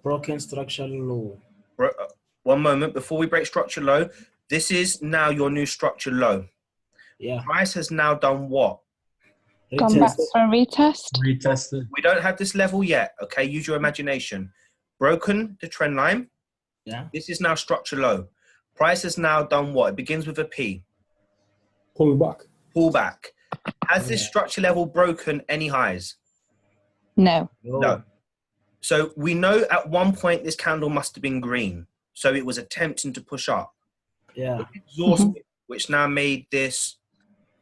Speaker 2: Broken structural low.
Speaker 1: One moment, before we break structure low, this is now your new structure low.
Speaker 2: Yeah.
Speaker 1: Price has now done what?
Speaker 3: Gone back
Speaker 2: Retest.
Speaker 3: for a retest.
Speaker 4: Retested.
Speaker 1: We don't have this level yet, okay? Use your imagination. Broken the trend line.
Speaker 2: Yeah.
Speaker 1: This is now structure low. Price has now done what? It begins with a P.
Speaker 6: Pull back.
Speaker 1: Pullback. Has this structure level broken any highs?
Speaker 3: No.
Speaker 1: No. So we know at one point this candle must have been green. So it was attempting to push up.
Speaker 2: Yeah.
Speaker 1: Exhausted, which now made this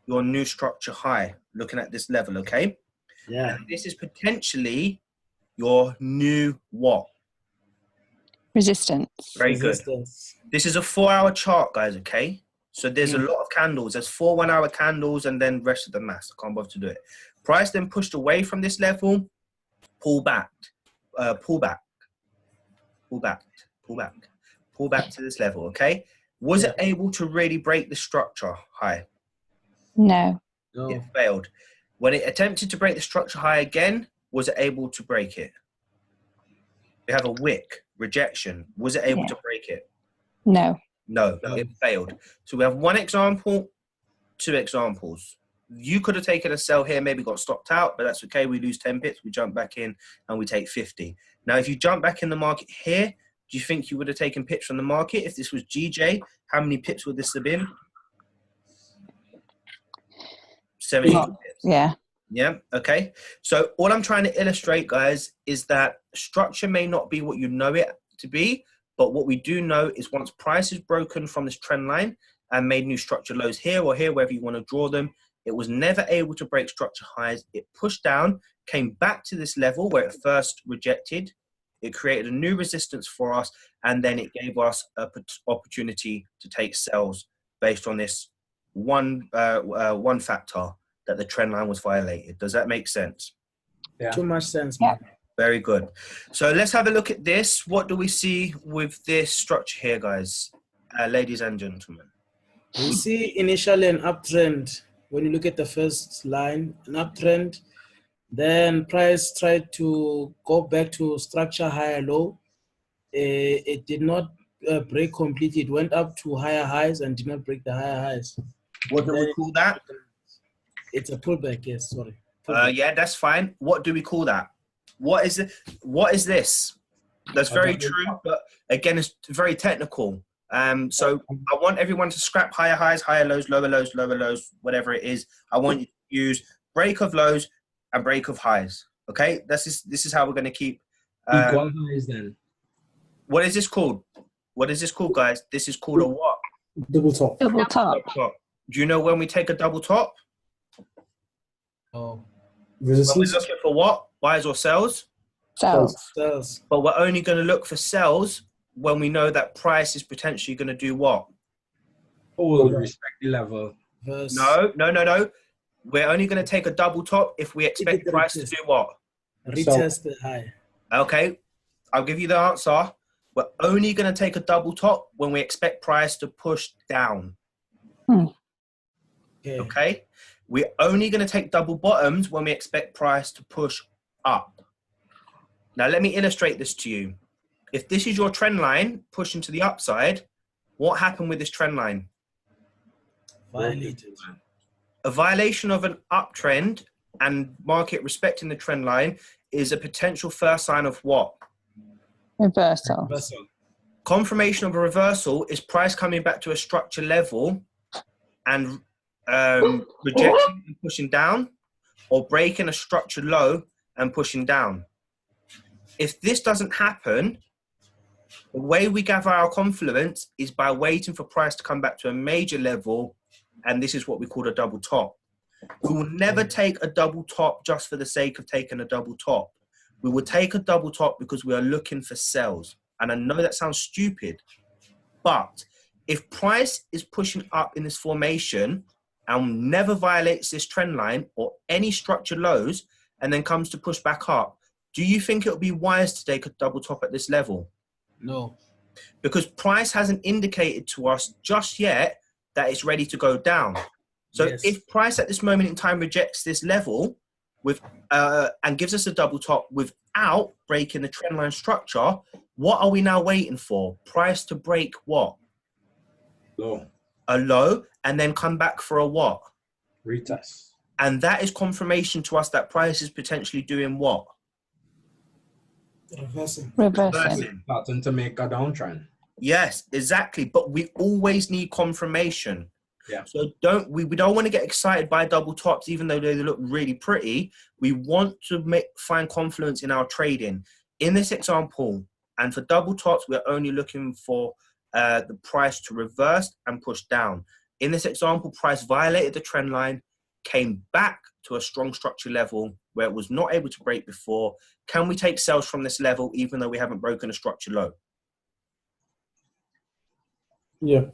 Speaker 1: your new structure high, looking at this level, okay?
Speaker 2: Yeah.
Speaker 1: And this is potentially your new what?
Speaker 3: Resistance.
Speaker 1: Very good.
Speaker 2: Resistance.
Speaker 1: This is a 4-hour chart, guys, okay? So there's a lot of candles. There's 4 1-hour candles and then rest of the mass. I can't bother to do it. Price then pushed away from this level, pull back to this level, okay? Was it able to really break the structure high?
Speaker 3: No.
Speaker 2: No.
Speaker 1: It failed. When it attempted to break the structure high again, was it able to break it? We have a wick, rejection. Was it able to break it?
Speaker 3: No.
Speaker 1: No, it failed. So we have 1 example, 2 examples. You could have taken a sell here, maybe got stopped out, but that's okay. We lose 10 pips, we jump back in, and we take 50. Now, if you jump back in the market here, do you think you would have taken pips from the market? If this was GJ, how many pips would this have been? 70 pips.
Speaker 3: Yeah.
Speaker 1: Yeah, okay. So all I'm trying to illustrate, guys, is that structure may not be what you know it to be, but what we do know is once price is broken from this trend line and made new structure lows here or here, wherever you want to draw them, it was never able to break structure highs. It pushed down, came back to this level where it first rejected. It created a new resistance for us, and then it gave us an opportunity to take sells based on this one factor, that the trend line was violated. Does that make sense?
Speaker 4: Yeah.
Speaker 2: Too much sense, man.
Speaker 1: Very good. So let's have a look at this. What do we see with this structure here, guys? Ladies and gentlemen.
Speaker 2: We see initially an uptrend. When you look at the first line, an uptrend. Then price tried to go back to structure higher low. It did not break completely. It went up to higher highs and did not break the higher highs.
Speaker 1: What do we call that?
Speaker 2: It's a pullback, yes, sorry.
Speaker 1: Yeah, that's fine. What do we call that? What is it? What is this? That's very true, but again, it's very technical. So I want everyone to scrap higher highs, higher lows, lower lows, whatever it is. I want you to use break of lows and break of highs. Okay, this is how we're going to keep
Speaker 4: Equal highs then.
Speaker 1: What is this called? What is this called, guys? This is called a what?
Speaker 6: Double top.
Speaker 3: Double top.
Speaker 1: Double top. Do you know when we take a double top?
Speaker 2: Oh,
Speaker 1: When we're
Speaker 6: Resistance.
Speaker 1: looking for what? Buys or sells?
Speaker 3: Sells.
Speaker 2: sells.
Speaker 1: But we're only going to look for sells when we know that price is potentially going to do what?
Speaker 4: Hold, respect the level.
Speaker 2: Verse.
Speaker 1: No. We're only going to take a double top if we expect
Speaker 2: it
Speaker 1: price to
Speaker 2: retest.
Speaker 1: do what?
Speaker 2: Retest the high.
Speaker 1: Okay, I'll give you the answer. We're only going to take a double top when we expect price to push down.
Speaker 2: Okay.
Speaker 1: Okay, we're only going to take double bottoms when we expect price to push up. Now, let me illustrate this to you. If this is your trend line pushing to the upside, what happened with this trend line?
Speaker 2: Violated.
Speaker 1: A violation of an uptrend and market respecting the trend line is a potential first sign of what?
Speaker 3: Reversal.
Speaker 2: Reversal.
Speaker 1: Confirmation of a reversal is price coming back to a structure level and rejecting and pushing down, or breaking a structure low and pushing down. If this doesn't happen, the way we gather our confidence is by waiting for price to come back to a major level, and this is what we call a double top. We will never take a double top just for the sake of taking a double top. We will take a double top because we are looking for sells. And I know that sounds stupid, but if price is pushing up in this formation and never violates this trend line or any structure lows and then comes to push back up, do you think it would be wise to take a double top at this level?
Speaker 2: No.
Speaker 1: Because price hasn't indicated to us just yet that it's ready to go down. So
Speaker 2: Yes.
Speaker 1: if price at this moment in time rejects this level with and gives us a double top without breaking the trend line structure, what are we now waiting for? Price to break what?
Speaker 4: Low.
Speaker 1: A low, and then come back for a what?
Speaker 4: Retest.
Speaker 1: And that is confirmation to us that price is potentially doing what?
Speaker 2: Reversing.
Speaker 3: Reversing.
Speaker 4: Starting to make a downtrend.
Speaker 1: Yes, exactly. But we always need confirmation.
Speaker 4: Yeah.
Speaker 1: So we don't want to get excited by double tops, even though they look really pretty. We want to find confluence in our trading. In this example, and for double tops, we're only looking for the price to reverse and push down. In this example, price violated the trend line, came back to a strong structure level where it was not able to break before. Can we take sales from this level, even though we haven't broken a structure low?
Speaker 6: Yeah.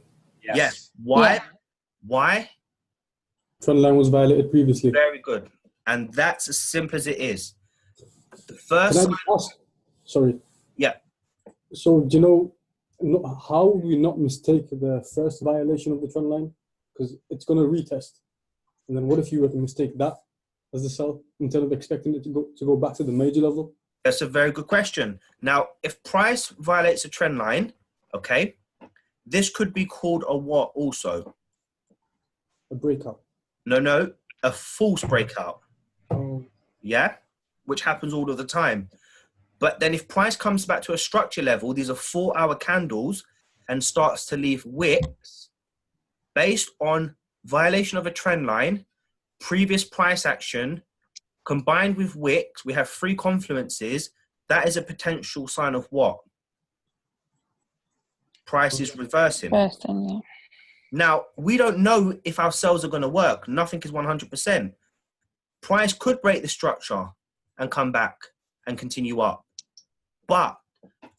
Speaker 1: Yes. Why?
Speaker 3: Yeah.
Speaker 1: Why?
Speaker 6: Trend line was violated previously.
Speaker 1: Very good. And that's as simple as it is. The
Speaker 6: Can
Speaker 1: first
Speaker 6: I
Speaker 1: sign,
Speaker 6: just ask? Sorry.
Speaker 1: yeah.
Speaker 6: So, do you know how we not mistake the first violation of the trend line? Because it's going to retest. And then what if you were to mistake that as the sell instead of expecting it to go back to the major level?
Speaker 1: That's a very good question. Now, if price violates a trend line, okay, this could be called a what also?
Speaker 6: A breakout.
Speaker 1: No, a false breakout.
Speaker 6: Oh.
Speaker 1: Yeah, which happens all of the time. But then if price comes back to a structure level, these are 4-hour candles, and starts to leave wicks based on violation of a trend line, previous price action, combined with wicks, we have 3 confluences. That is a potential sign of what? Price is reversing.
Speaker 3: Reversing, yeah.
Speaker 1: Now, we don't know if our sales are going to work. Nothing is 100%. Price could break the structure and come back and continue up. But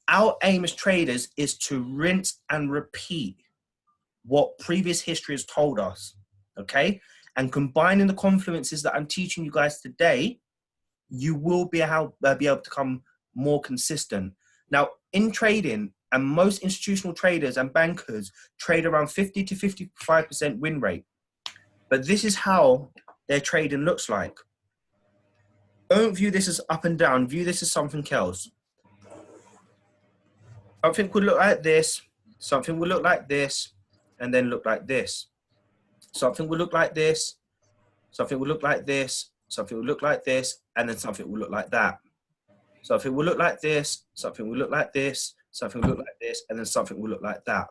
Speaker 1: our aim as traders is to rinse and repeat what previous history has told us, okay? And combining the confluences that I'm teaching you guys today, you will be able to become more consistent. Now, in trading, and most institutional traders and bankers trade around 50 to 55% win rate. But this is how their trading looks like. Don't view this as up and down. View this as something else. Something would look like this. Something would look like this. And then look like this. Something would look like this. Something would look like this. Something would look like this. And then something would look like that. Something will look like this. Something will look like this. Something will look like this, and then something will look like that.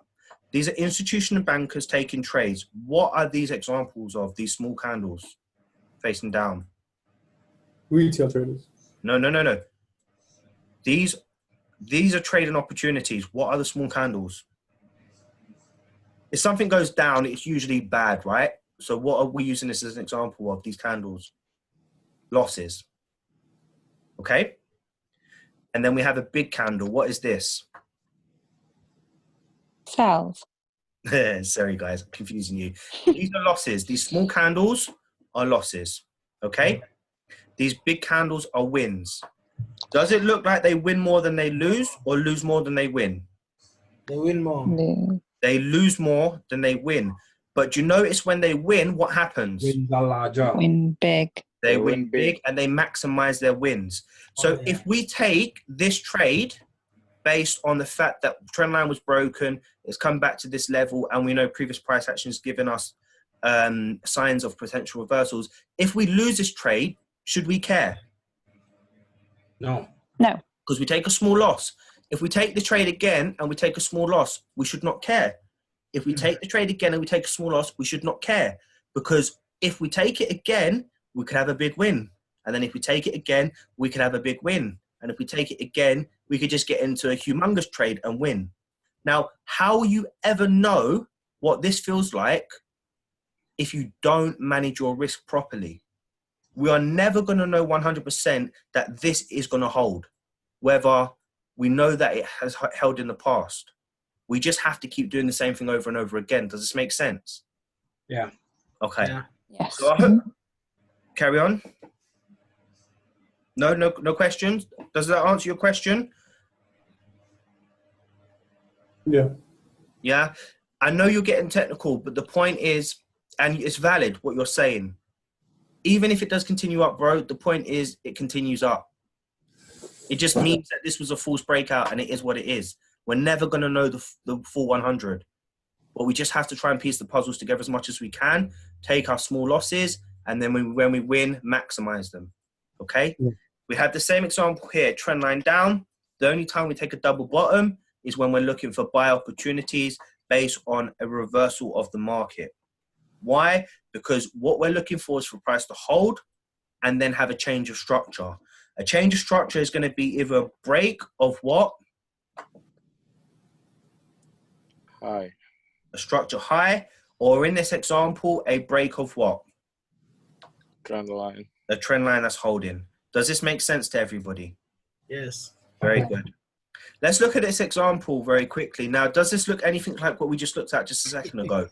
Speaker 1: These are institutional bankers taking trades. What are these examples of these small candles facing down?
Speaker 6: Retail traders.
Speaker 1: No. These are trading opportunities. What are the small candles? If something goes down, it's usually bad, right? So what are we using this as an example of, these candles? Losses. Okay? And then we have a big candle. What is this?
Speaker 3: Sells.
Speaker 1: Sorry, guys, I'm confusing you. These are losses. These small candles are losses. Okay? These big candles are wins. Does it look like they win more than they lose, or lose more than they win?
Speaker 2: They win more.
Speaker 3: No.
Speaker 1: They lose more than they win. But you notice when they win, what happens?
Speaker 4: Wins are larger.
Speaker 3: Win big.
Speaker 1: They win big and they maximize their wins. So if we take this trade based on the fact that trend line was broken, it's come back to this level, and we know previous price actions given us signs of potential reversals. If we lose this trade, should we care?
Speaker 4: No.
Speaker 3: No.
Speaker 1: Because we take a small loss. If we take the trade again and we take a small loss, we should not care. If we take the trade again and we take a small loss, we should not care. Because if we take it again, we could have a big win. And then if we take it again, we could have a big win. And if we take it again, we could just get into a humongous trade and win. Now, how will you ever know what this feels like if you don't manage your risk properly? We are never going to know 100% that this is going to hold, whether we know that it has held in the past. We just have to keep doing the same thing over and over again. Does this make sense?
Speaker 4: Yeah.
Speaker 1: Okay.
Speaker 2: Yeah.
Speaker 3: Yes.
Speaker 1: So I hope, carry on. No questions. Does that answer your question?
Speaker 6: Yeah.
Speaker 1: Yeah. I know you're getting technical, but the point is, and it's valid what you're saying. Even if it does continue up, bro, the point is it continues up. It just means that this was a false breakout, and it is what it is. We're never going to know the full 100. But we just have to try and piece the puzzles together as much as we can, take our small losses, and then when we win, maximize them. Okay?
Speaker 6: Yeah.
Speaker 1: We have the same example here, trend line down. The only time we take a double bottom is when we're looking for buy opportunities based on a reversal of the market. Why? Because what we're looking for is for price to hold and then have a change of structure. A change of structure is going to be either a break of what?
Speaker 5: High.
Speaker 1: A structure high, or in this example, a break of what?
Speaker 5: Trend line.
Speaker 1: A trend line that's holding. Does this make sense to everybody?
Speaker 2: Yes.
Speaker 1: Very good. Let's look at this example very quickly. Now, does this look anything like what we just looked at just a second ago?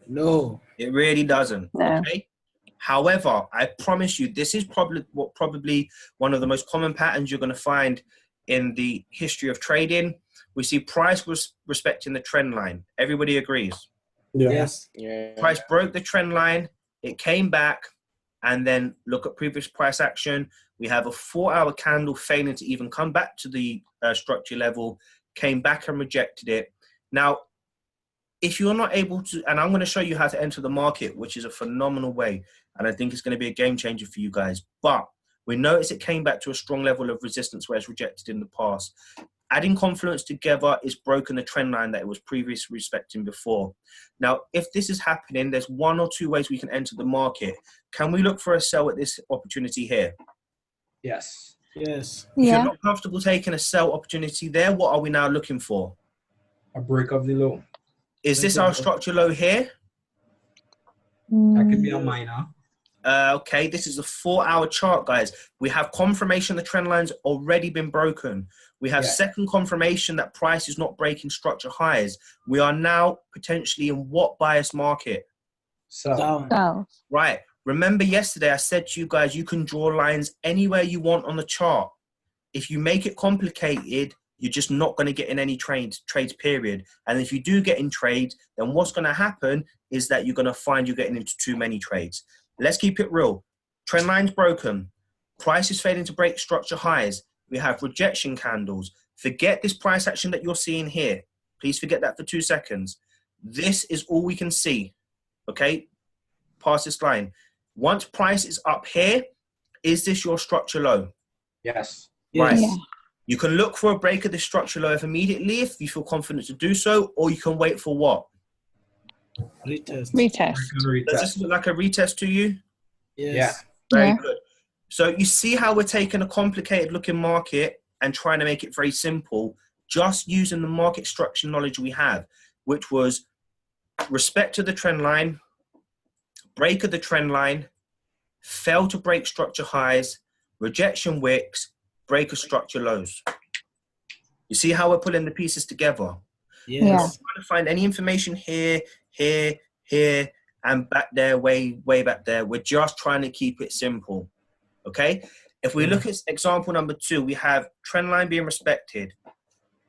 Speaker 2: No.
Speaker 1: It really doesn't.
Speaker 3: No.
Speaker 1: Okay. However, I promise you, this is probably one of the most common patterns you're going to find in the history of trading. We see price was respecting the trend line. Everybody agrees.
Speaker 6: Yeah.
Speaker 2: Yes.
Speaker 5: Yeah.
Speaker 1: Price broke the trend line. It came back, and then look at previous price action. We have a 4-hour candle failing to even come back to the structure level, came back and rejected it. Now, if you're not able to, and I'm going to show you how to enter the market, which is a phenomenal way, and I think it's going to be a game changer for you guys. But we notice it came back to a strong level of resistance where it's rejected in the past. Adding confluence together is broken the trend line that it was previously respecting before. Now, if this is happening, there's one or two ways we can enter the market. Can we look for a sell at this opportunity here?
Speaker 4: Yes.
Speaker 2: Yes.
Speaker 1: If you're
Speaker 3: Yeah.
Speaker 1: not comfortable taking a sell opportunity there, what are we now looking for?
Speaker 4: A break of the low.
Speaker 1: Is this our structure low here?
Speaker 4: That could be a minor.
Speaker 1: Okay, this is a 4-hour chart, guys. We have confirmation the trend line's already been broken. We have second confirmation that price is not breaking structure highs. We are now potentially in what bias market?
Speaker 4: So
Speaker 2: Down.
Speaker 3: Sells.
Speaker 1: Right. Remember yesterday I said to you guys, you can draw lines anywhere you want on the chart. If you make it complicated, you're just not going to get in any trades, period. And if you do get in trades, then what's going to happen is that you're going to find you're getting into too many trades. Let's keep it real. Trend line's broken. Price is failing to break structure highs. We have rejection candles. Forget this price action that you're seeing here. Please forget that for 2 seconds. This is all we can see. Okay? Pass this line. Once price is up here, is this your structure low?
Speaker 4: yes.
Speaker 1: Right.
Speaker 3: Yeah.
Speaker 1: You can look for a break of the structure low immediately if you feel confident to do so, or you can wait for what?
Speaker 2: Retest.
Speaker 3: Retest.
Speaker 1: Does this look like a retest to you?
Speaker 2: Yes.
Speaker 4: Yeah.
Speaker 1: Very
Speaker 3: Yeah.
Speaker 1: good. So you see how we're taking a complicated looking market and trying to make it very simple, just using the market structure knowledge we have, which was respect to the trend line, break of the trend line, fail to break structure highs, rejection wicks, break of structure lows. You see how we're pulling the pieces together?
Speaker 2: Yes.
Speaker 3: Yeah.
Speaker 1: Trying to find any information here, and back there, way back there. We're just trying to keep it simple. Okay? If we look at example number 2, we have trend line being respected.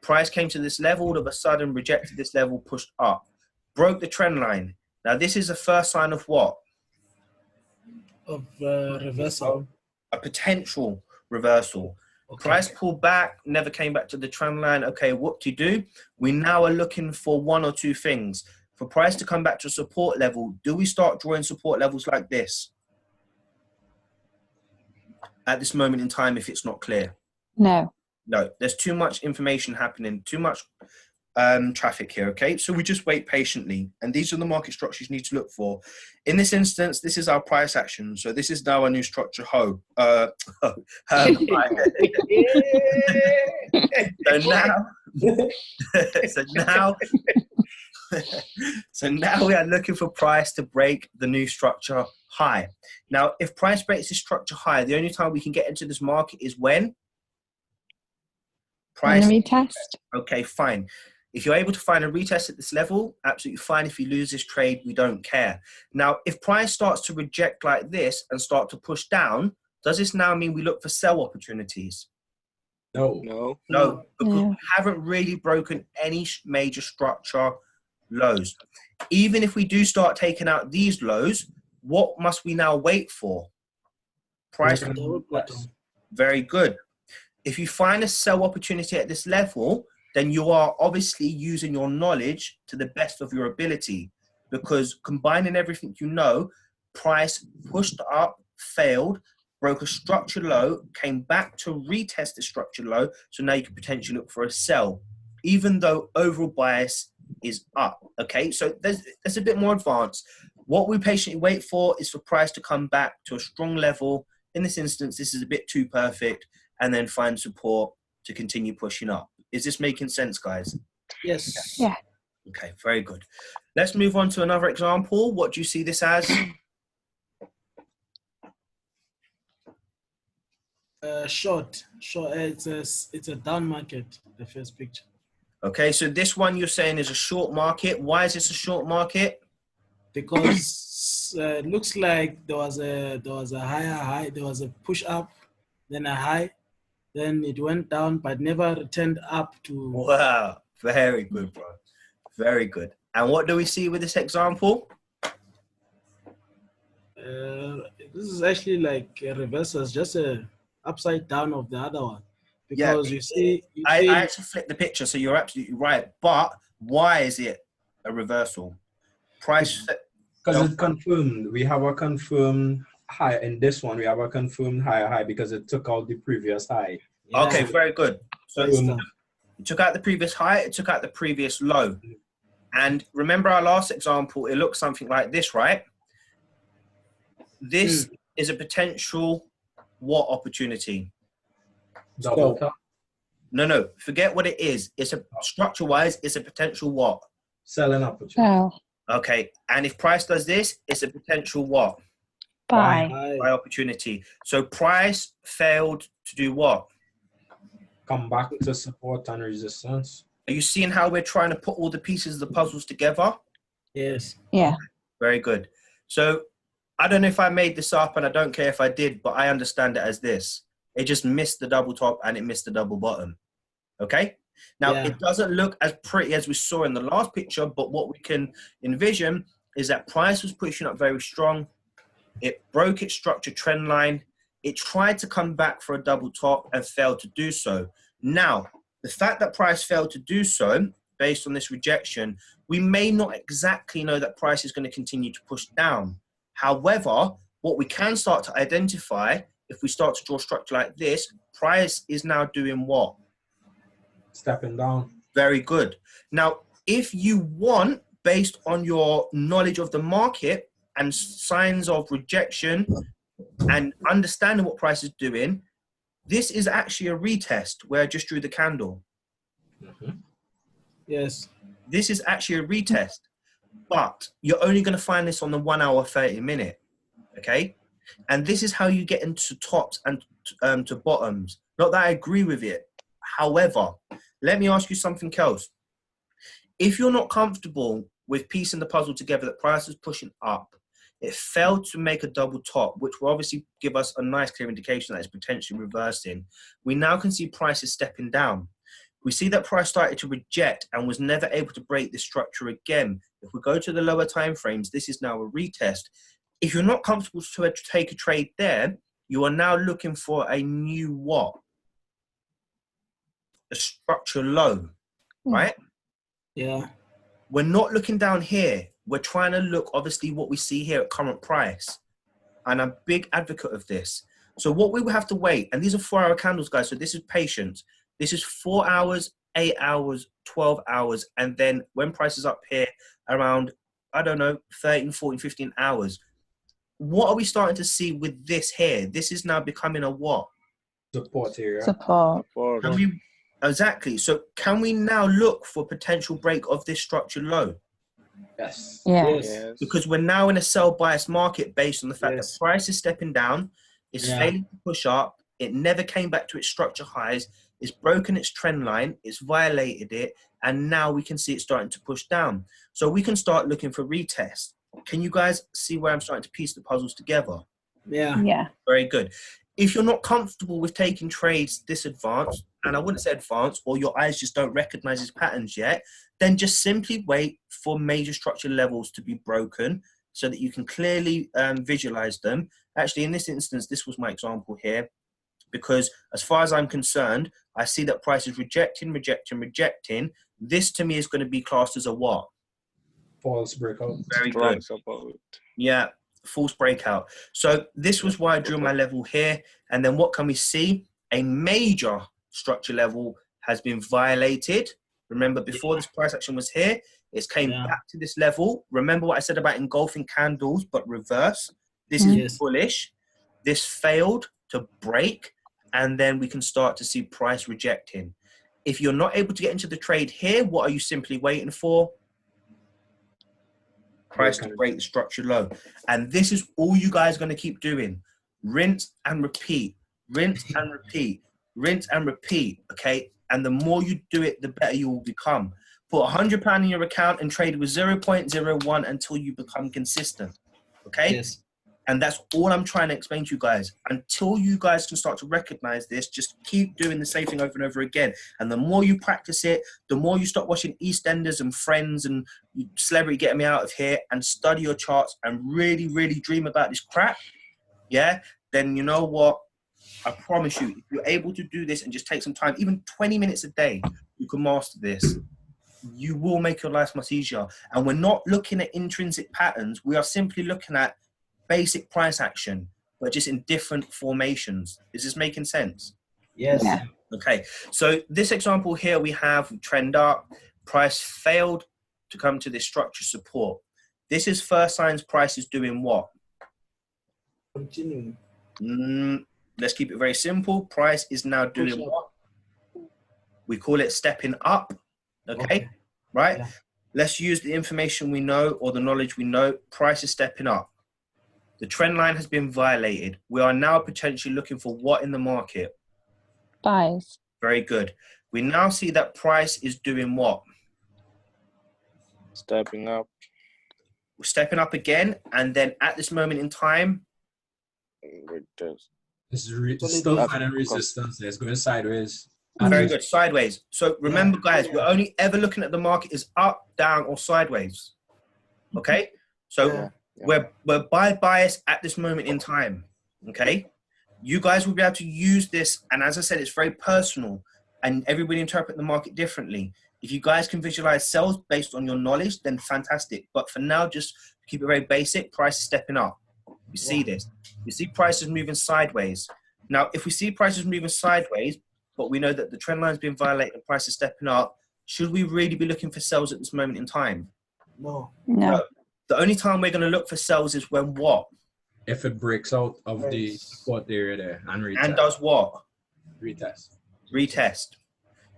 Speaker 1: Price came to this level, all of a sudden rejected this level, pushed up, broke the trend line. Now, this is the first sign of what?
Speaker 2: Of reversal.
Speaker 1: A potential reversal.
Speaker 2: Okay.
Speaker 1: Price pulled back, never came back to the trend line. Okay, what to do? We now are looking for one or two things. For price to come back to a support level, do we start drawing support levels like this at this moment in time if it's not clear?
Speaker 3: No.
Speaker 1: No, there's too much information happening, too much traffic here, okay? So we just wait patiently. And these are the market structures you need to look for. In this instance, this is our price action. So this is now a new structure high. So now we are looking for price to break the new structure high. Now, if price breaks this structure high, the only time we can get into this market is when? Price.
Speaker 3: And a retest.
Speaker 1: Okay, fine. If you're able to find a retest at this level, absolutely fine. If you lose this trade, we don't care. Now, if price starts to reject like this and start to push down, does this now mean we look for sell opportunities?
Speaker 4: No.
Speaker 5: No.
Speaker 1: No, because
Speaker 3: No.
Speaker 1: we haven't really broken any major structure lows. Even if we do start taking out these lows, what must we now wait for? Price. Very good. If you find a sell opportunity at this level, then you are obviously using your knowledge to the best of your ability, because combining everything you know, price pushed up, failed, broke a structure low, came back to retest the structure low. So now you can potentially look for a sell, even though overall bias is up. Okay, so there's a bit more advanced. What we patiently wait for is for price to come back to a strong level. In this instance, this is a bit too perfect, and then find support to continue pushing up. Is this making sense, guys?
Speaker 2: Yes.
Speaker 3: Yeah.
Speaker 1: Okay, very good. Let's move on to another example. What do you see this as?
Speaker 2: Short. It's a down market. The first picture.
Speaker 1: Okay, so this one you're saying is a short market. Why is this a short market?
Speaker 2: Because it looks like there was a higher high. There was a push up, then a high, then it went down, but never returned up to.
Speaker 1: Wow, very good, bro. Very good. And what do we see with this example?
Speaker 2: This is actually like a reversal. It's just a upside down of the other one. Because
Speaker 1: I actually flipped the picture, so you're absolutely right. But why is it a reversal? Price.
Speaker 4: Because it's confirmed. We have a confirmed high. In this one, we have a confirmed high because it took out the previous high.
Speaker 2: Yeah.
Speaker 1: Okay, very good. So
Speaker 2: Great stuff.
Speaker 1: it took out the previous high, it took out the previous low. And remember our last example, it looks something like this, right? This is a potential what opportunity?
Speaker 4: Double top.
Speaker 1: No, forget what it is. It's a structure-wise, it's a potential what?
Speaker 4: Selling opportunity.
Speaker 3: Sell.
Speaker 1: Okay, and if price does this, it's a potential what?
Speaker 3: Buy.
Speaker 1: Buy opportunity. So price failed to do what?
Speaker 4: Come back to support and resistance.
Speaker 1: Are you seeing how we're trying to put all the pieces of the puzzles together?
Speaker 2: Yes.
Speaker 3: Yeah.
Speaker 1: Very good. So I don't know if I made this up, and I don't care if I did, but I understand it as this. It just missed the double top and it missed the double bottom. Okay? Now, It doesn't look as pretty as we saw in the last picture, but what we can envision is that price was pushing up very strong. It broke its structure trend line. It tried to come back for a double top and failed to do so. Now, the fact that price failed to do so, based on this rejection, we may not exactly know that price is going to continue to push down. However, what we can start to identify, if we start to draw structure like this, price is now doing what?
Speaker 4: Stepping down.
Speaker 1: Very good. Now, if you want, based on your knowledge of the market and signs of rejection and understanding what price is doing, This is actually a retest where I just drew the candle.
Speaker 2: Yes.
Speaker 1: This is actually a retest, but you're only going to find this on the 1 hour, 30 minute. Okay. And this is how you get into tops and to bottoms. Not that I agree with it. However, let me ask you something else. If you're not comfortable with piecing the puzzle together, that price is pushing up, it failed to make a double top, which will obviously give us a nice clear indication that it's potentially reversing. We now can see prices stepping down. We see that price started to reject and was never able to break this structure again. If we go to the lower time frames, this is now a retest. If you're not comfortable to take a trade there, you are now looking for a new what? A structure low, right?
Speaker 2: Yeah.
Speaker 1: We're not looking down here. We're trying to look, obviously, what we see here at current price. And I'm a big advocate of this. So what we will have to wait, and these are 4 hour candles, guys. So this is patience. This is 4 hours, 8 hours, 12 hours. And then when price is up here around, I don't know, 13, 14, 15 hours. What are we starting to see with this here? This is now becoming a what?
Speaker 4: Support area.
Speaker 3: Support.
Speaker 1: Can we, exactly. So can we now look for potential break of this structure low?
Speaker 4: Yes.
Speaker 3: Yeah.
Speaker 2: Yes.
Speaker 1: Because we're now in a sell bias market based on the fact
Speaker 2: Yes.
Speaker 1: that price is stepping down, it's
Speaker 2: Yeah.
Speaker 1: failing to push up, it never came back to its structure highs, it's broken its trend line, it's violated it, and now we can see it starting to push down. So we can start looking for retest. Can you guys see where I'm starting to piece the puzzles together?
Speaker 2: Yeah.
Speaker 3: Yeah.
Speaker 1: Very good. If you're not comfortable with taking trades this advanced, and I wouldn't say advanced, or your eyes just don't recognize these patterns yet, then just simply wait for major structure levels to be broken so that you can clearly visualize them. Actually, in this instance, this was my example here, because as far as I'm concerned, I see that price is rejecting. This to me is going to be classed as a what?
Speaker 4: False breakout.
Speaker 1: Very
Speaker 5: Strong
Speaker 1: good.
Speaker 5: support.
Speaker 1: Yeah, false breakout. So this was why I drew my level here. And then what can we see? A major structure level has been violated. Remember, before this price action was here, it's came back to this level. Remember what I said about engulfing candles, but reverse. This is
Speaker 2: Yes.
Speaker 1: bullish. This failed to break. And then we can start to see price rejecting. If you're not able to get into the trade here, what are you simply waiting for? Price to break the structure low. And this is all you guys are going to keep doing. Rinse and repeat. Rinse and repeat. Rinse and repeat. Okay. And the more you do it, the better you will become. Put £100 in your account and trade with 0.01 until you become consistent. Okay.
Speaker 2: Yes.
Speaker 1: And that's all I'm trying to explain to you guys. Until you guys can start to recognize this, just keep doing the same thing over and over again. And the more you practice it, the more you stop watching EastEnders and Friends and Celebrity Getting Me Out of Here and study your charts and really, really dream about this crap, yeah, then you know what? I promise you, if you're able to do this and just take some time, even 20 minutes a day, you can master this. You will make your life much easier. And we're not looking at intrinsic patterns. We are simply looking at basic price action, but just in different formations. Is this making sense?
Speaker 2: Yes.
Speaker 3: Yeah.
Speaker 1: Okay, so this example here, we have trend up, price failed to come to this structure support. This is first signs price is doing what?
Speaker 2: Continuing.
Speaker 1: Let's keep it very simple. Price is now doing what? We call it stepping up, okay? Right?
Speaker 2: Yeah.
Speaker 1: Let's use the information we know or the knowledge we know. Price is stepping up. The trend line has been violated. We are now potentially looking for what in the market?
Speaker 3: Buys.
Speaker 1: Very good. We now see that price is doing what?
Speaker 5: Stepping up.
Speaker 1: We're stepping up again. And then at this moment in time,
Speaker 5: Retest.
Speaker 4: It's still finding resistance. It's going sideways.
Speaker 1: very good, sideways. So remember, guys, we're only ever looking at the market is up, down, or sideways. Okay? So we're buy bias at this moment in time. Okay? You guys will be able to use this. And as I said, it's very personal. And everybody interpret the market differently. If you guys can visualize sales based on your knowledge, then fantastic. But for now, just keep it very basic. Price is stepping up. You see this. You see prices moving sideways. Now, if we see prices moving sideways, but we know that the trend line has been violated and price is stepping up, should we really be looking for sales at this moment in time?
Speaker 2: No.
Speaker 3: No.
Speaker 1: The only time we're going to look for sales is when what?
Speaker 4: If it breaks out of the support area there and retest.
Speaker 1: And does what?
Speaker 4: Retest.
Speaker 1: Retest.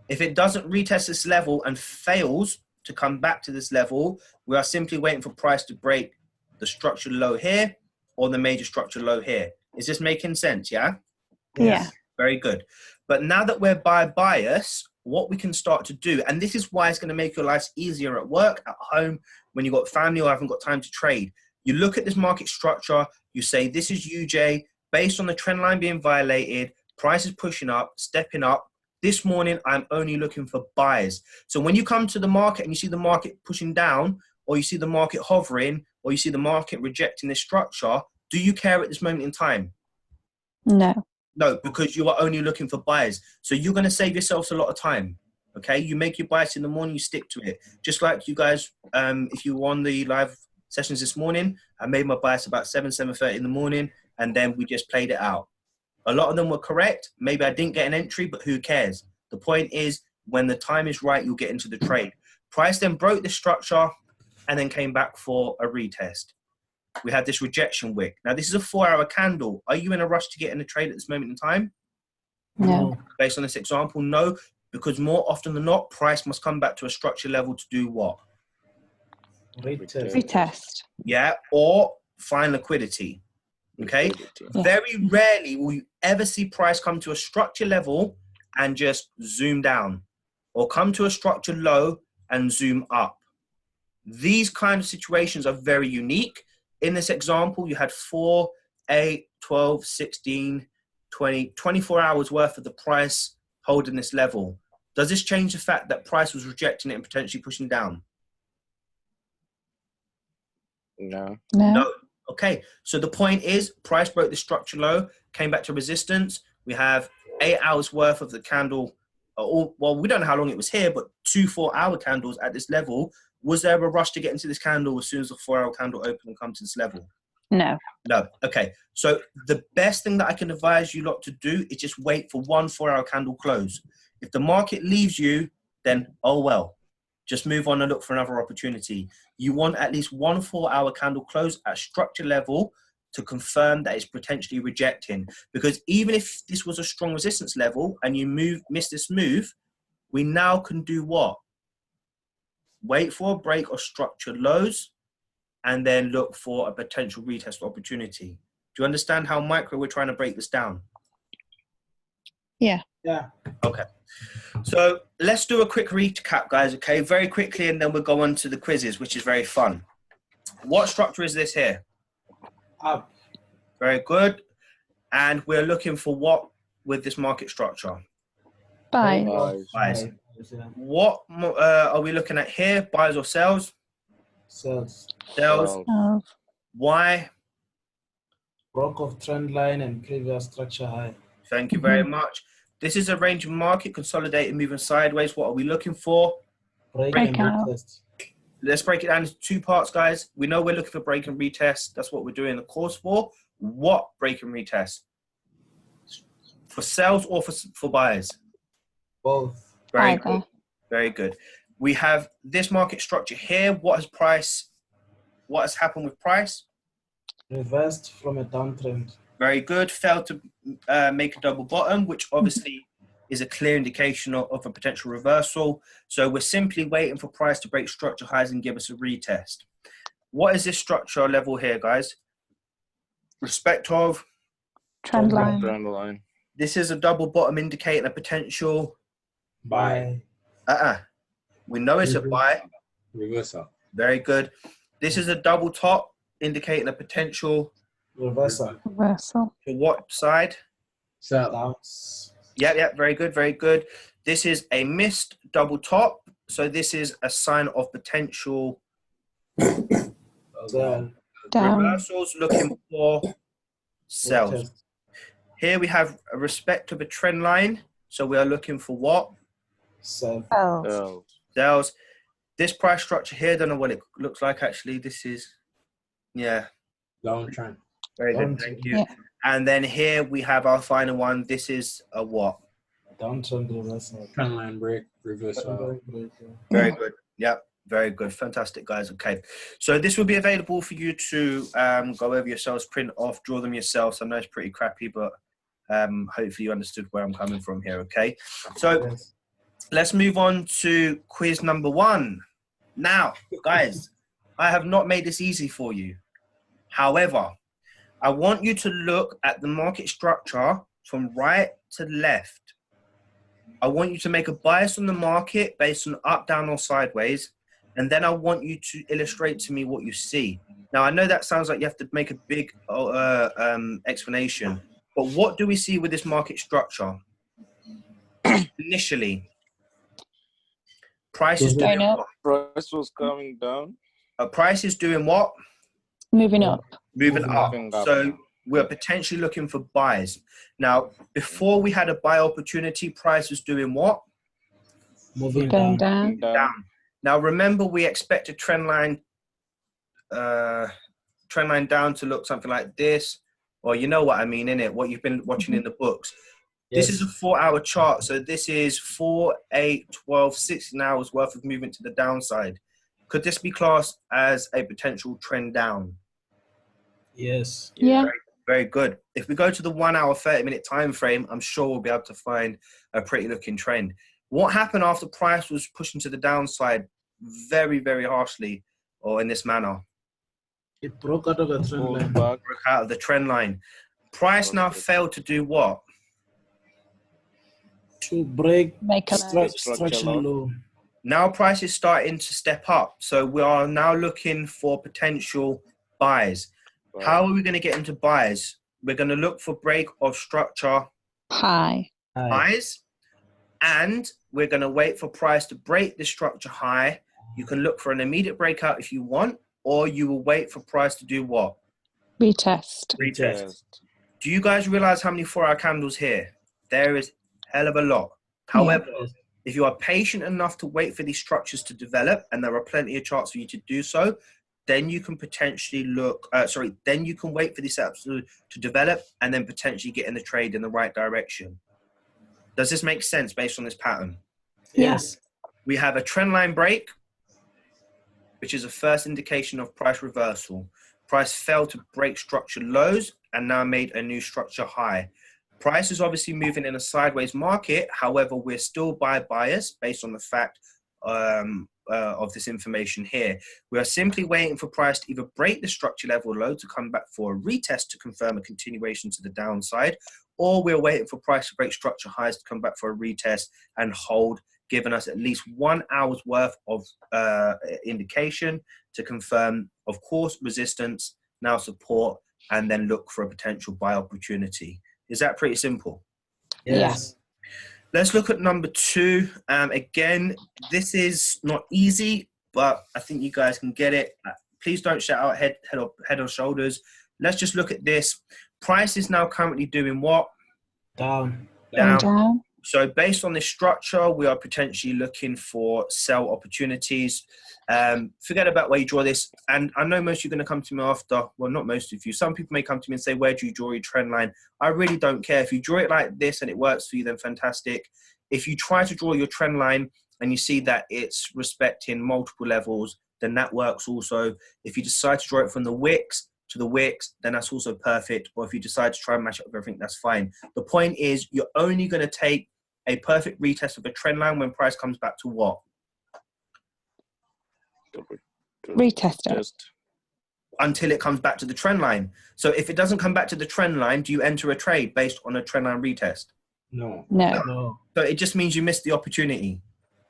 Speaker 1: If it doesn't retest this level and fails to come back to this level, we are simply waiting for price to break the structural low here or the major structural low here. Is this making sense? Yeah?
Speaker 3: Yeah.
Speaker 1: Very good. But now that we're by bias, what we can start to do, and this is why it's going to make your life easier at work, at home, when you've got family or haven't got time to trade. You look at this market structure, you say, this is UJ, based on the trend line being violated, price is pushing up, stepping up. This morning, I'm only looking for buyers. So when you come to the market and you see the market pushing down, or you see the market hovering, or you see the market rejecting this structure, do you care at this moment in time?
Speaker 3: No.
Speaker 1: No, because you are only looking for buyers. So you're going to save yourselves a lot of time. Okay, you make your bias in the morning, you stick to it. Just like you guys, if you were on the live sessions this morning, I made my bias about 7:30 in the morning, and then we just played it out. A lot of them were correct. Maybe I didn't get an entry, but who cares? The point is, when the time is right, you'll get into the trade. Price then broke the structure and then came back for a retest. We had this rejection wick. Now, this is a 4-hour candle. Are you in a rush to get in the trade at this moment in time?
Speaker 3: No.
Speaker 1: Based on this example, no, because more often than not, price must come back to a structure level to do what?
Speaker 2: Retest.
Speaker 3: Retest.
Speaker 1: Yeah, or find liquidity. Okay?
Speaker 3: Yeah.
Speaker 1: Very rarely will you ever see price come to a structure level and just zoom down, or come to a structure low and zoom up. These kind of situations are very unique. In this example, you had 4, 8, 12, 16, 20, 24 hours worth of the price holding this level. Does this change the fact that price was rejecting it and potentially pushing down?
Speaker 5: No.
Speaker 3: No.
Speaker 1: Okay, so the point is, price broke the structure low, came back to resistance. We have 8 hours worth of the candle. Well, we don't know how long it was here, but 2 4-hour candles at this level. Was there a rush to get into this candle as soon as the 4-hour candle opened and come to this level?
Speaker 3: No.
Speaker 1: No. Okay, so the best thing that I can advise you lot to do is just wait for one 4-hour candle close. If the market leaves you, then oh well. Just move on and look for another opportunity. You want at least one 4-hour candle close at structure level to confirm that it's potentially rejecting. Because even if this was a strong resistance level and you miss this move, we now can do what? Wait for a break or structure lows and then look for a potential retest opportunity. Do you understand how micro we're trying to break this down?
Speaker 3: Yeah.
Speaker 2: Yeah.
Speaker 1: Okay. So let's do a quick recap, guys, okay? Very quickly, and then we'll go on to the quizzes, which is very fun. What structure is this here?
Speaker 2: Up.
Speaker 1: Very good. And we're looking for what with this market structure?
Speaker 3: Buy.
Speaker 1: Buys. What are we looking at here? Buys or sells?
Speaker 2: Sells.
Speaker 1: Sells.
Speaker 3: Oh.
Speaker 1: Why?
Speaker 2: Broke of trend line and previous structure high.
Speaker 1: Thank you very much. This is a range of market, consolidated, moving sideways. What are we looking for?
Speaker 2: Break and
Speaker 3: Breakout.
Speaker 2: retest.
Speaker 1: Let's break it down into 2 parts, guys. We know we're looking for break and retest. That's what we're doing the course for. What break and retest? For sales or for buyers?
Speaker 2: Both.
Speaker 1: Very
Speaker 3: Either.
Speaker 1: good. Very good. We have this market structure here. What has happened with price?
Speaker 2: Reversed from a downtrend.
Speaker 1: Very good. Failed to make a double bottom, which obviously is a clear indication of a potential reversal. So we're simply waiting for price to break structure highs and give us a retest. What is this structure level here, guys? Respect of?
Speaker 3: Trend line.
Speaker 5: Down the line.
Speaker 1: This is a double bottom indicating a potential
Speaker 4: Buy.
Speaker 1: We know it's a buy.
Speaker 4: Reversal.
Speaker 1: Very good. This is a double top indicating a potential
Speaker 2: Reversal.
Speaker 3: Reversal.
Speaker 1: to what side?
Speaker 4: Sell.
Speaker 2: Downs.
Speaker 1: Yeah, very good, very good. This is a missed double top. So this is a sign of potential
Speaker 2: Sell.
Speaker 3: Down.
Speaker 1: reversals, looking for sells.
Speaker 2: Retest.
Speaker 1: Here we have a respect of a trend line. So we are looking for what?
Speaker 2: Sell.
Speaker 3: Sells.
Speaker 5: Sells.
Speaker 1: Sells. This price structure here, don't know what it looks like actually. This is, yeah,
Speaker 4: Downtrend.
Speaker 1: very good.
Speaker 2: Downtrend.
Speaker 1: Thank you.
Speaker 3: Yeah.
Speaker 1: And then here we have our final one. This is a what?
Speaker 2: Downtrend reversal.
Speaker 4: Trend line break. Reversal.
Speaker 1: Very good. Yep. Very good. Fantastic, guys. Okay. So this will be available for you to go over yourselves, print off, draw them yourselves. I know it's pretty crappy, but Hopefully you understood where I'm coming from here, okay? So
Speaker 2: Yes.
Speaker 1: let's move on to quiz number 1. Now, guys, I have not made this easy for you. However, I want you to look at the market structure from right to left. I want you to make a bias on the market based on up, down, or sideways. And then I want you to illustrate to me what you see. Now, I know that sounds like you have to make a big explanation, but what do we see with this market structure? Initially, price is doing
Speaker 3: Going up.
Speaker 1: what?
Speaker 5: Price was coming down.
Speaker 1: Price is doing what?
Speaker 3: Moving up.
Speaker 1: Moving up.
Speaker 5: Moving up.
Speaker 1: So we're potentially looking for buys. Now, before we had a buy opportunity, price was doing what?
Speaker 2: Moving
Speaker 3: Going
Speaker 2: down.
Speaker 3: down.
Speaker 1: Down. Now, remember, we expect a trend line down to look something like this, or you know what I mean, innit? What you've been watching in the books.
Speaker 2: Yes.
Speaker 1: This is a 4-hour chart, so this is 4, 8, 12, 16 hours worth of movement to the downside. Could this be classed as a potential trend down?
Speaker 2: Yes.
Speaker 3: Yeah.
Speaker 1: Very good. If we go to the 1 hour, 30-minute time frame, I'm sure we'll be able to find a pretty looking trend. What happened after price was pushing to the downside very, very harshly, or in this manner?
Speaker 2: It broke out of the trend
Speaker 5: Pulled
Speaker 2: line.
Speaker 5: back.
Speaker 1: Broke out of the trend line. Price now failed to do what?
Speaker 2: To break
Speaker 3: Make a low.
Speaker 2: structure low.
Speaker 1: Now price is starting to step up. So we are now looking for potential buys. How are we going to get into buys? We're going to look for break of structure
Speaker 3: High.
Speaker 2: High.
Speaker 1: highs, and we're going to wait for price to break the structure high. You can look for an immediate breakout if you want, or you will wait for price to do what?
Speaker 3: Retest.
Speaker 1: Retest. Do you guys realize how many 4-hour candles here? There is hell of a lot. However, if you are patient enough to wait for these structures to develop, and there are plenty of charts for you to do so, then you can potentially look, then you can wait for these setups to develop and then potentially get in the trade in the right direction. Does this make sense based on this pattern?
Speaker 2: Yes.
Speaker 1: We have a trend line break, which is a first indication of price reversal. Price failed to break structure lows and now made a new structure high. Price is obviously moving in a sideways market. However, we're still buy bias based on the fact of this information here. We are simply waiting for price to either break the structure level low to come back for a retest to confirm a continuation to the downside, or we're waiting for price to break structure highs to come back for a retest and hold, giving us at least 1 hour's worth of indication to confirm, of course, resistance, now support, and then look for a potential buy opportunity. Is that pretty simple?
Speaker 2: Yes.
Speaker 1: Let's look at number 2. Again, this is not easy, but I think you guys can get it. Please don't shout out head or shoulders. Let's just look at this. Price is now currently doing what?
Speaker 2: Down.
Speaker 3: Going down.
Speaker 1: So based on this structure, we are potentially looking for sell opportunities. Forget about where you draw this. And I know most of you are going to come to me after, well, not most of you. Some people may come to me and say, where do you draw your trend line? I really don't care. If you draw it like this and it works for you, then fantastic. If you try to draw your trend line and you see that it's respecting multiple levels, then that works also. If you decide to draw it from the wicks to the wicks, then that's also perfect. Or if you decide to try and match up everything, that's fine. The point is, you're only going to take a perfect retest of a trend line when price comes back to what?
Speaker 3: Retest it.
Speaker 1: Until it comes back to the trend line. So if it doesn't come back to the trend line, do you enter a trade based on a trend line retest?
Speaker 2: No.
Speaker 3: No.
Speaker 2: No.
Speaker 1: So it just means you missed the opportunity.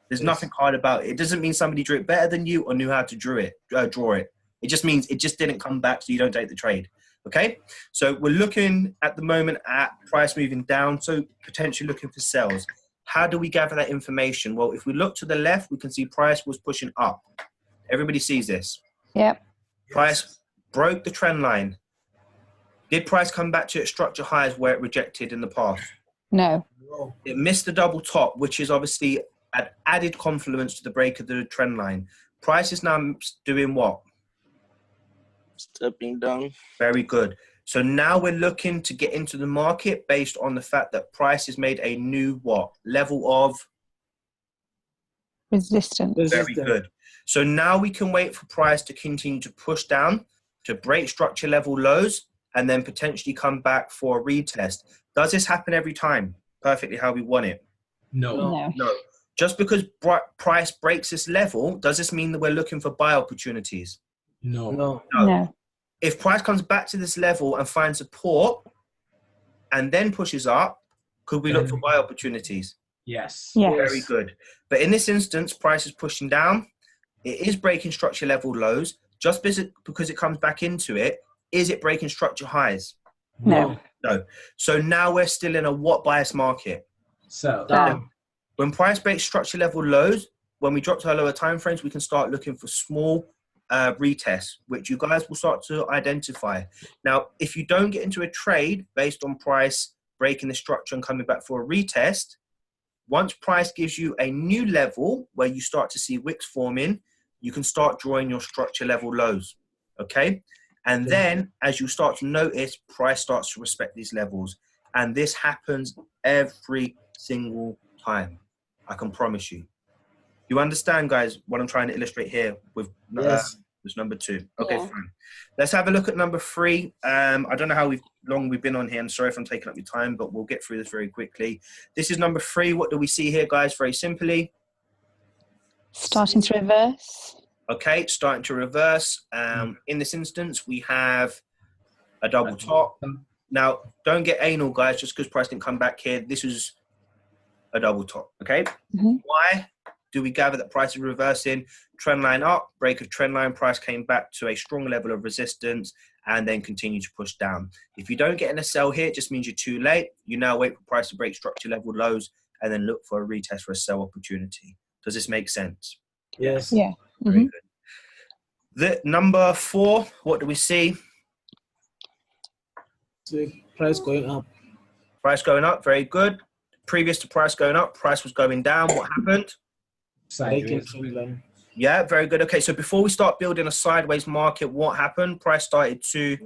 Speaker 1: There's nothing hard about it. It doesn't mean somebody drew it better than you or knew how to draw it. It just means it just didn't come back, so you don't take the trade. Okay? So we're looking at the moment at price moving down, so potentially looking for sells. How do we gather that information? Well, if we look to the left, we can see price was pushing up. Everybody sees this.
Speaker 3: Yep.
Speaker 1: Price broke the trend line. Did price come back to its structure highs where it rejected in the past?
Speaker 3: No.
Speaker 1: It missed the double top, which is obviously an added confluence to the break of the trend line. Price is now doing what?
Speaker 5: Stepping down.
Speaker 1: Very good. So now we're looking to get into the market based on the fact that price has made a new what? Level of?
Speaker 3: Resistance.
Speaker 1: Very good. So now we can wait for price to continue to push down, to break structure level lows, and then potentially come back for a retest. Does this happen every time perfectly how we want it?
Speaker 4: No.
Speaker 3: No.
Speaker 1: No. Just because price breaks this level, does this mean that we're looking for buy opportunities?
Speaker 4: No.
Speaker 2: No.
Speaker 3: No.
Speaker 1: If price comes back to this level and finds support and then pushes up, could we look for buy opportunities?
Speaker 4: Yes.
Speaker 3: Yeah.
Speaker 1: Very good. But in this instance, price is pushing down. It is breaking structure level lows. Just because it comes back into it, is it breaking structure highs?
Speaker 3: No.
Speaker 1: No. So now we're still in a what bias market.
Speaker 4: So
Speaker 2: Down.
Speaker 1: When price breaks structure level lows, when we drop to our lower time frames, we can start looking for small retests, which you guys will start to identify. Now, if you don't get into a trade based on price breaking the structure and coming back for a retest, once price gives you a new level where you start to see wicks forming, you can start drawing your structure level lows, okay? And then as you start to notice, price starts to respect these levels. And this happens every single time, I can promise you. You understand, guys, what I'm trying to illustrate here with
Speaker 2: Yes.
Speaker 1: this number 2? Okay,
Speaker 3: Yeah.
Speaker 1: fine. Let's have a look at number 3. I don't know how long we've been on here. I'm sorry if I'm taking up your time, but we'll get through this very quickly. This is number 3. What do we see here, guys? Very simply.
Speaker 3: Starting to reverse.
Speaker 1: Okay, starting to reverse. In this instance, we have a double top. Now, don't get anal, guys, just because price didn't come back here. This is a double top, okay?
Speaker 3: Mhm.
Speaker 1: Why do we gather that price is reversing? Trend line up, break of trend line, price came back to a strong level of resistance and then continue to push down. If you don't get in a sell here, it just means you're too late. You now wait for price to break structure level lows and then look for a retest for a sell opportunity. Does this make sense?
Speaker 2: Yes.
Speaker 3: Yeah.
Speaker 1: Very
Speaker 3: Mhm.
Speaker 1: good. The number 4, what do we see?
Speaker 2: So price going up.
Speaker 1: Price going up, very good. Previous to price going up, price was going down. What happened?
Speaker 2: Breaking
Speaker 4: sideways.
Speaker 2: trend line.
Speaker 1: Yeah, very good. Okay, so before we start building a sideways market, what happened? Price started to,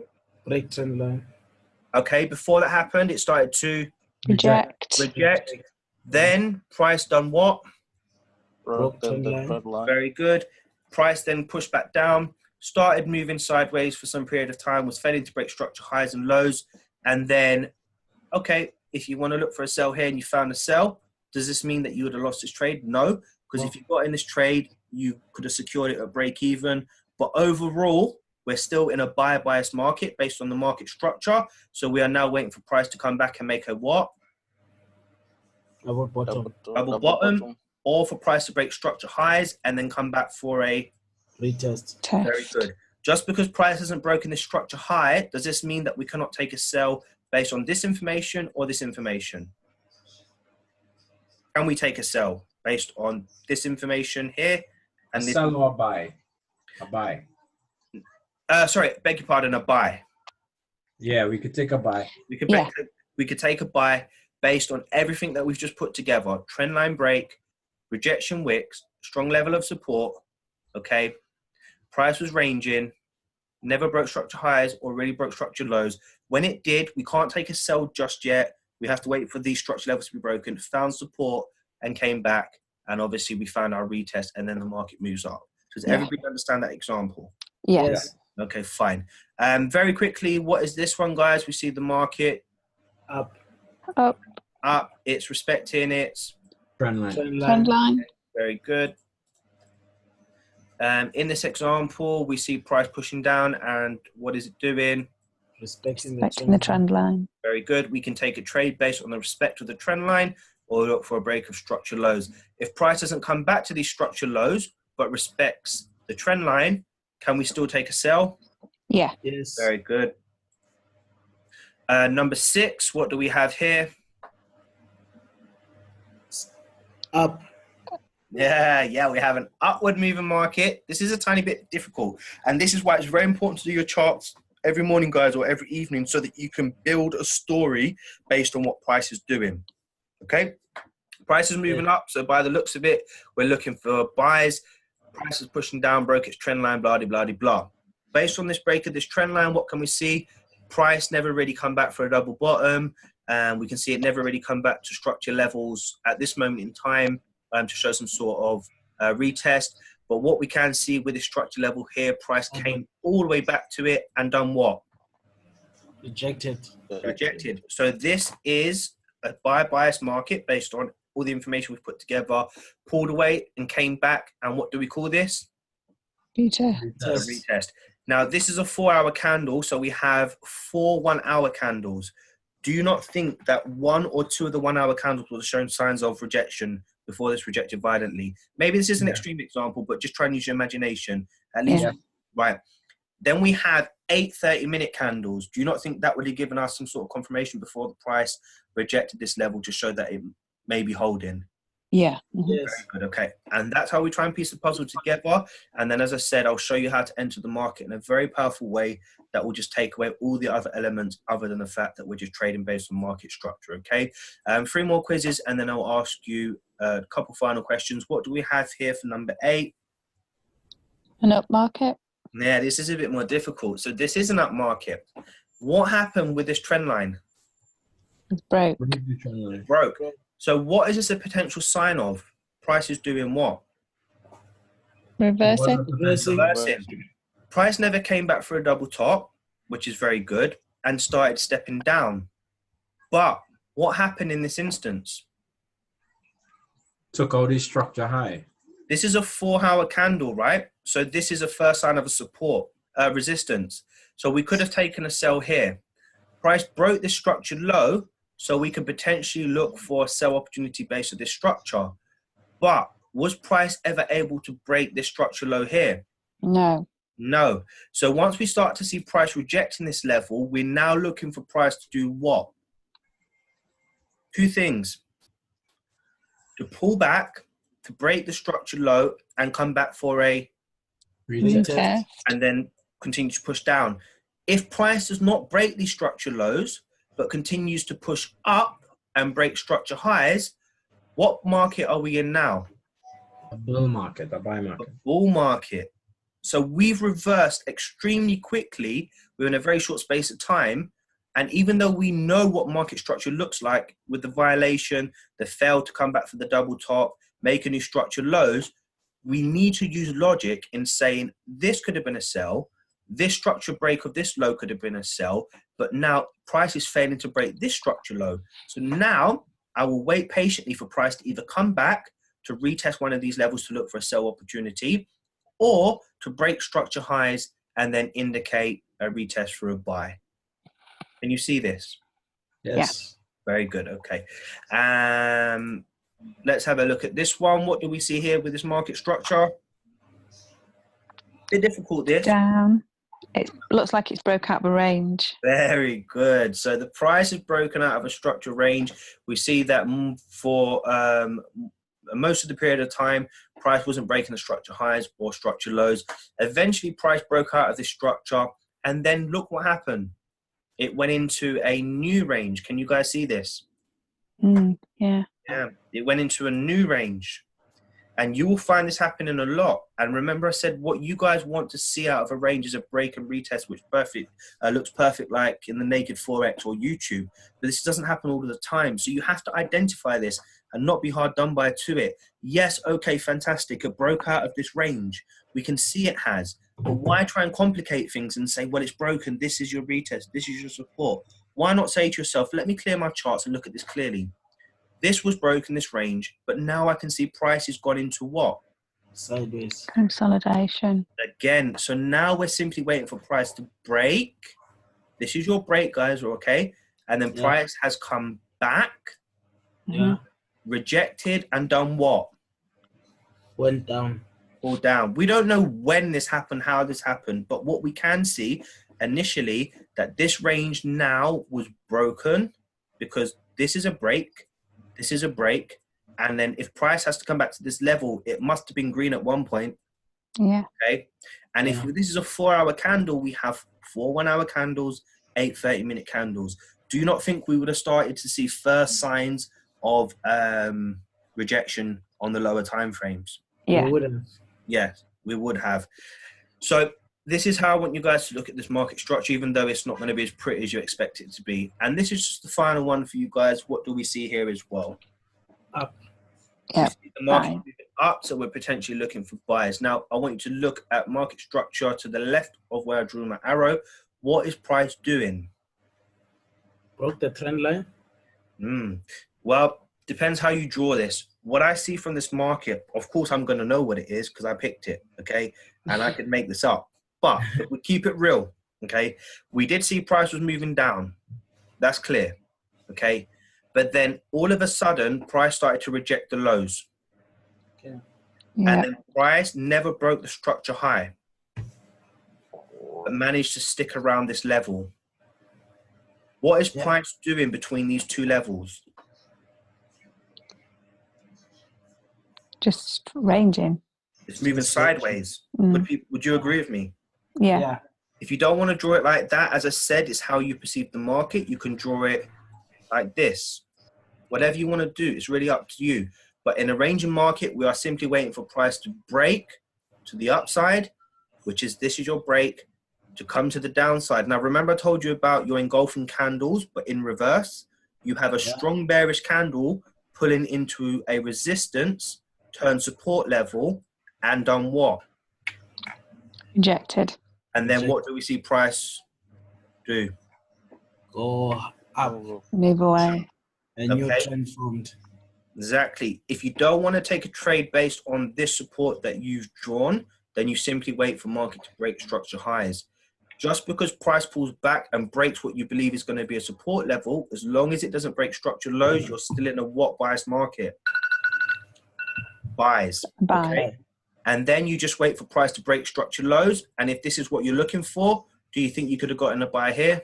Speaker 2: Break trend line.
Speaker 1: okay, before that happened, it started to
Speaker 3: Reject.
Speaker 1: reject. Then price done what?
Speaker 5: Broke the
Speaker 2: trend line.
Speaker 5: trend line.
Speaker 1: Very good. Price then pushed back down, started moving sideways for some period of time, was failing to break structure highs and lows. And then, okay, if you want to look for a sell here and you found a sell, does this mean that you would have lost this trade? No, because if you got in this trade, you could have secured it at break even. But overall, we're still in a buy bias market based on the market structure. So we are now waiting for price to come back and make a what?
Speaker 2: About bottom.
Speaker 1: Double bottom. Or for price to break structure highs and then come back for a
Speaker 2: Retest.
Speaker 1: very
Speaker 3: Test.
Speaker 1: good. Just because price hasn't broken this structure high, does this mean that we cannot take a sell based on this information or this information? Can we take a sell based on this information here? And this,
Speaker 4: Sell or buy? A buy.
Speaker 1: sorry, beg your pardon, a buy.
Speaker 4: Yeah, we could take a buy.
Speaker 1: We could,
Speaker 3: Yeah.
Speaker 1: we could take a buy based on everything that we've just put together. Trend line break, rejection wicks, strong level of support, okay? Price was ranging, never broke structure highs or really broke structure lows. When it did, we can't take a sell just yet. We have to wait for these structure levels to be broken, found support and came back. And obviously we found our retest and then the market moves up. Does everybody understand that example?
Speaker 3: Yeah.
Speaker 2: Yes.
Speaker 1: Okay, fine. Very quickly, what is this one, guys? We see the market
Speaker 2: Up.
Speaker 3: Up.
Speaker 1: up. It's respecting its
Speaker 4: Trend line.
Speaker 2: Trend
Speaker 3: Trend
Speaker 2: line.
Speaker 3: line.
Speaker 1: very good. In this example, we see price pushing down and what is it doing?
Speaker 2: Respecting the
Speaker 3: Respecting the trend line.
Speaker 1: Very good. We can take a trade based on the respect of the trend line or look for a break of structure lows. If price doesn't come back to these structure lows but respects the trend line, can we still take a sell?
Speaker 3: Yeah.
Speaker 2: Yes.
Speaker 1: Very good. Number 6, what do we have here?
Speaker 2: Up.
Speaker 1: Yeah, we have an upward moving market. This is a tiny bit difficult. And this is why it's very important to do your charts every morning, guys, or every evening so that you can build a story based on what price is doing. Okay? Price is moving up. So by the looks of it, we're looking for buys. Price is pushing down, broke its trend line, blah, blah, blah, blah. Based on this break of this trend line, what can we see? Price never really come back for a double bottom. And we can see it never really come back to structure levels at this moment in time. To show some sort of retest. But what we can see with the structure level here, price came all the way back to it and done what?
Speaker 2: Rejected.
Speaker 1: Rejected. So this is a buy bias market based on all the information we've put together, pulled away and came back. And what do we call this?
Speaker 3: Peter.
Speaker 1: A retest. Now, this is a 4-hour candle, so we have 4 1-hour candles. Do you not think that 1 or 2 of the 1-hour candles will have shown signs of rejection before this rejected violently? Maybe this is an extreme example, but just try and use your imagination. At least, right. Then we have 8 30-minute candles. Do you not think that would have given us some sort of confirmation before the price rejected this level to show that it may be holding?
Speaker 3: Yeah.
Speaker 2: Yes.
Speaker 1: Very good. Okay. And that's how we try and piece the puzzle together. And then, as I said, I'll show you how to enter the market in a very powerful way that will just take away all the other elements other than the fact that we're just trading based on market structure. Okay. 3 more quizzes, and then I'll ask you a couple final questions. What do we have here for number 8?
Speaker 3: An up market.
Speaker 1: Yeah, this is a bit more difficult. So this is an up market. What happened with this trend line?
Speaker 3: It's broke.
Speaker 1: It broke. So what is this a potential sign of? Price is doing what?
Speaker 3: Reversing.
Speaker 1: Reversing. Price never came back for a double top, which is very good, and started stepping down. But what happened in this instance?
Speaker 4: Took out the structure high.
Speaker 1: This is a 4-hour candle, right? So this is a first sign of a support, resistance. So we could have taken a sell here. Price broke this structure low, so we could potentially look for a sell opportunity based on this structure. But was price ever able to break this structure low here?
Speaker 3: No.
Speaker 1: No. So once we start to see price rejecting this level, we're now looking for price to do what? 2 things. To pull back, to break the structure low, and come back for a
Speaker 3: Retest.
Speaker 1: and then continue to push down. If price does not break these structure lows, but continues to push up and break structure highs, what market are we in now?
Speaker 4: A bull market, a buy market.
Speaker 1: A bull market. So we've reversed extremely quickly within a very short space of time. And even though we know what market structure looks like with the violation, the fail to come back for the double top, make a new structure lows, we need to use logic in saying this could have been a sell, this structure break of this low could have been a sell, but now price is failing to break this structure low. So now I will wait patiently for price to either come back to retest one of these levels to look for a sell opportunity, or to break structure highs and then indicate a retest for a buy. Can you see this?
Speaker 2: Yes.
Speaker 1: Very good. Okay. Let's have a look at this one. What do we see here with this market structure? Bit difficult, this.
Speaker 3: Down. It looks like it's broke out of a range.
Speaker 1: Very good. So the price is broken out of a structure range. We see that for most of the period of time, price wasn't breaking the structure highs or structure lows. Eventually, price broke out of this structure, and then look what happened. It went into a new range. Can you guys see this?
Speaker 3: Yeah.
Speaker 1: Yeah, it went into a new range. And you will find this happening a lot. And remember I said what you guys want to see out of a range is a break and retest, which looks perfect like in the Naked Forex or YouTube. But this doesn't happen all of the time. So you have to identify this and not be hard done by to it. Yes, okay, fantastic. It broke out of this range. We can see it has. But why try and complicate things and say, well, it's broken. This is your retest. This is your support. Why not say to yourself, let me clear my charts and look at this clearly. This was broken, this range, but now I can see price has gone into what?
Speaker 2: Sideways.
Speaker 3: Consolidation.
Speaker 1: Again, so now we're simply waiting for price to break. This is your break, guys, okay? And then price has come back, rejected, and done what?
Speaker 2: Went down.
Speaker 1: Or down. We don't know when this happened, how this happened, but what we can see initially that this range now was broken because this is a break. This is a break. And then if price has to come back to this level, it must have been green at one point.
Speaker 3: Yeah.
Speaker 1: Okay. And if this is a 4-hour candle, we have 4 1-hour candles, 8 30-minute candles. Do you not think we would have started to see first signs of rejection on the lower time frames?
Speaker 3: Yeah.
Speaker 2: We wouldn't.
Speaker 1: Yes, we would have. So this is how I want you guys to look at this market structure, even though it's not going to be as pretty as you expect it to be. And this is just the final one for you guys. What do we see here as well?
Speaker 2: Up.
Speaker 3: Yeah.
Speaker 1: The market moving up, so we're potentially looking for buyers. Now, I want you to look at market structure to the left of where I drew my arrow. What is price doing?
Speaker 2: Broke the trend line.
Speaker 1: Well, depends how you draw this. What I see from this market, of course, I'm going to know what it is because I picked it, okay? And I could make this up. But if we keep it real, okay, we did see price was moving down. That's clear, okay? But then all of a sudden, price started to reject the lows.
Speaker 2: Okay.
Speaker 3: Yeah.
Speaker 1: And then price never broke the structure high, but managed to stick around this level. What is price doing between these two levels?
Speaker 3: Just ranging.
Speaker 1: It's moving sideways. Would you agree with me?
Speaker 3: Yeah.
Speaker 1: If you don't want to draw it like that, as I said, it's how you perceive the market. You can draw it like this. Whatever you want to do, it's really up to you. But in a ranging market, we are simply waiting for price to break to the upside, which is this is your break, to come to the downside. Now, remember I told you about your engulfing candles, but in reverse, you have a strong bearish candle pulling into a resistance, turn support level, and done what?
Speaker 3: Rejected.
Speaker 1: And then what do we see price do?
Speaker 2: Go up.
Speaker 3: Move away.
Speaker 2: A new trend formed.
Speaker 1: Exactly. If you don't want to take a trade based on this support that you've drawn, then you simply wait for market to break structure highs. Just because price pulls back and breaks what you believe is going to be a support level, as long as it doesn't break structure lows, you're still in a what bias market? Buys.
Speaker 3: Buy.
Speaker 1: Okay? And then you just wait for price to break structure lows. And if this is what you're looking for, do you think you could have gotten a buy here?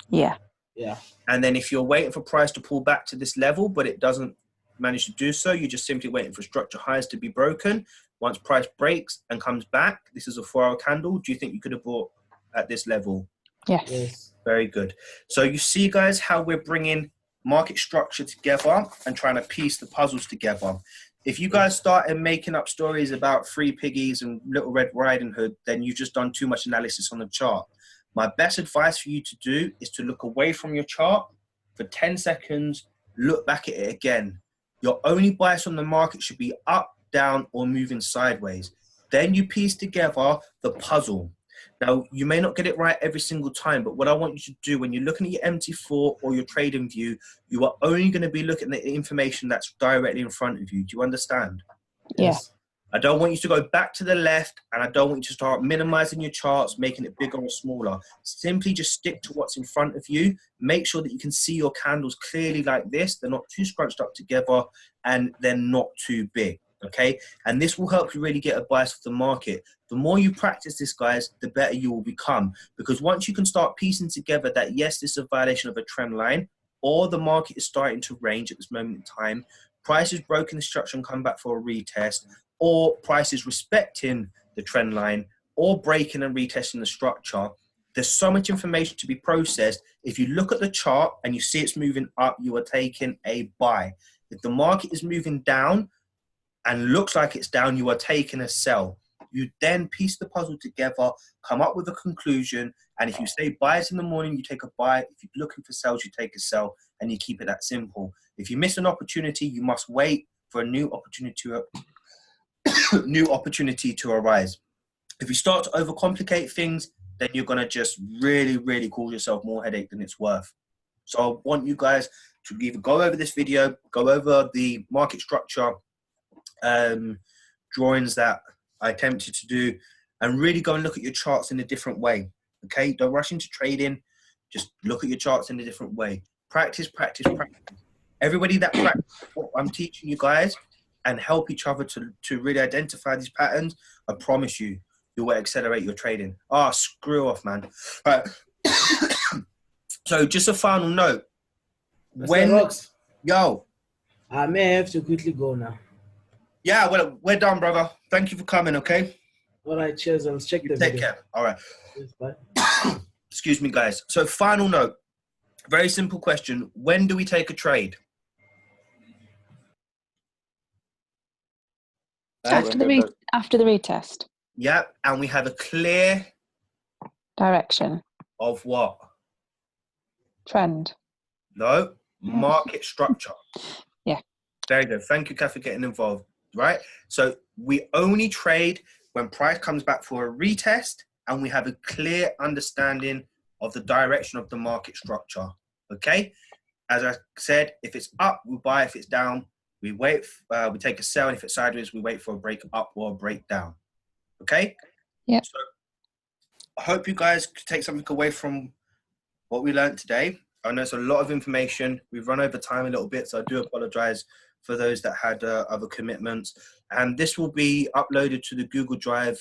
Speaker 3: Yeah.
Speaker 2: Yeah.
Speaker 1: And then if you're waiting for price to pull back to this level, but it doesn't manage to do so, you're just simply waiting for structure highs to be broken. Once price breaks and comes back, this is a 4-hour candle. Do you think you could have bought at this level?
Speaker 3: Yes.
Speaker 1: Very good. So you see, guys, how we're bringing market structure together and trying to piece the puzzles together. If you guys started making up stories about Three Piggies and Little Red Riding Hood, then you've just done too much analysis on the chart. My best advice for you to do is to look away from your chart for 10 seconds, look back at it again. Your only bias on the market should be up, down, or moving sideways. Then you piece together the puzzle. Now, you may not get it right every single time, but what I want you to do when you're looking at your MT4 or your trading view, you are only going to be looking at the information that's directly in front of you. Do you understand?
Speaker 3: Yes.
Speaker 1: I don't want you to go back to the left, and I don't want you to start minimizing your charts, making it bigger or smaller. Simply just stick to what's in front of you. Make sure that you can see your candles clearly like this. They're not too scrunched up together, and they're not too big. Okay, and this will help you really get a bias of the market. The more you practice this, guys, the better you will become, because once you can start piecing together that yes, this is a violation of a trend line, or the market is starting to range at this moment in time, price is broken the structure and come back for a retest, or price is respecting the trend line, or breaking and retesting the structure. There's so much information to be processed. If you look at the chart and you see it's moving up, you are taking a buy. If the market is moving down and looks like it's down, you are taking a sell. You then piece the puzzle together, come up with a conclusion, and if you say buys in the morning, you take a buy. If you're looking for sells, you take a sell, and you keep it that simple. If you miss an opportunity, you must wait for a new opportunity to arise. If you start to overcomplicate things, then you're going to just really, really cause yourself more headache than it's worth. So I want you guys to either go over this video, go over the market structure drawings that I attempted to do, and really go and look at your charts in a different way. Okay, don't rush into trading. Just look at your charts in a different way. Practice, practice, practice. Everybody that practices what I'm teaching you guys and help each other to really identify these patterns, I promise you, you will accelerate your trading. Ah, screw off, man. All right. So just a final note.
Speaker 2: I may have to quickly go now.
Speaker 1: Yeah, well, we're done, brother. Thank you for coming, okay?
Speaker 2: All right, cheers. I'll check the
Speaker 1: Take
Speaker 2: video.
Speaker 1: care. All right.
Speaker 2: Cheers, bye.
Speaker 1: Excuse me, guys. So final note. Very simple question. When do we take a trade?
Speaker 3: After the retest.
Speaker 1: Yeah, and we have a clear
Speaker 3: Direction.
Speaker 1: of what?
Speaker 3: Trend.
Speaker 1: No, market structure.
Speaker 3: Yeah.
Speaker 1: Very good. Thank you, Kath, for getting involved. Right? So we only trade when price comes back for a retest and we have a clear understanding of the direction of the market structure. Okay? As I said, if it's up, we buy. If it's down, we wait. We take a sell. And if it's sideways, we wait for a break up or a break down. Okay?
Speaker 3: Yep.
Speaker 1: So I hope you guys take something away from what we learned today. I know it's a lot of information. We've run over time a little bit, so I do apologize for those that had other commitments. And this will be uploaded to the Google Drive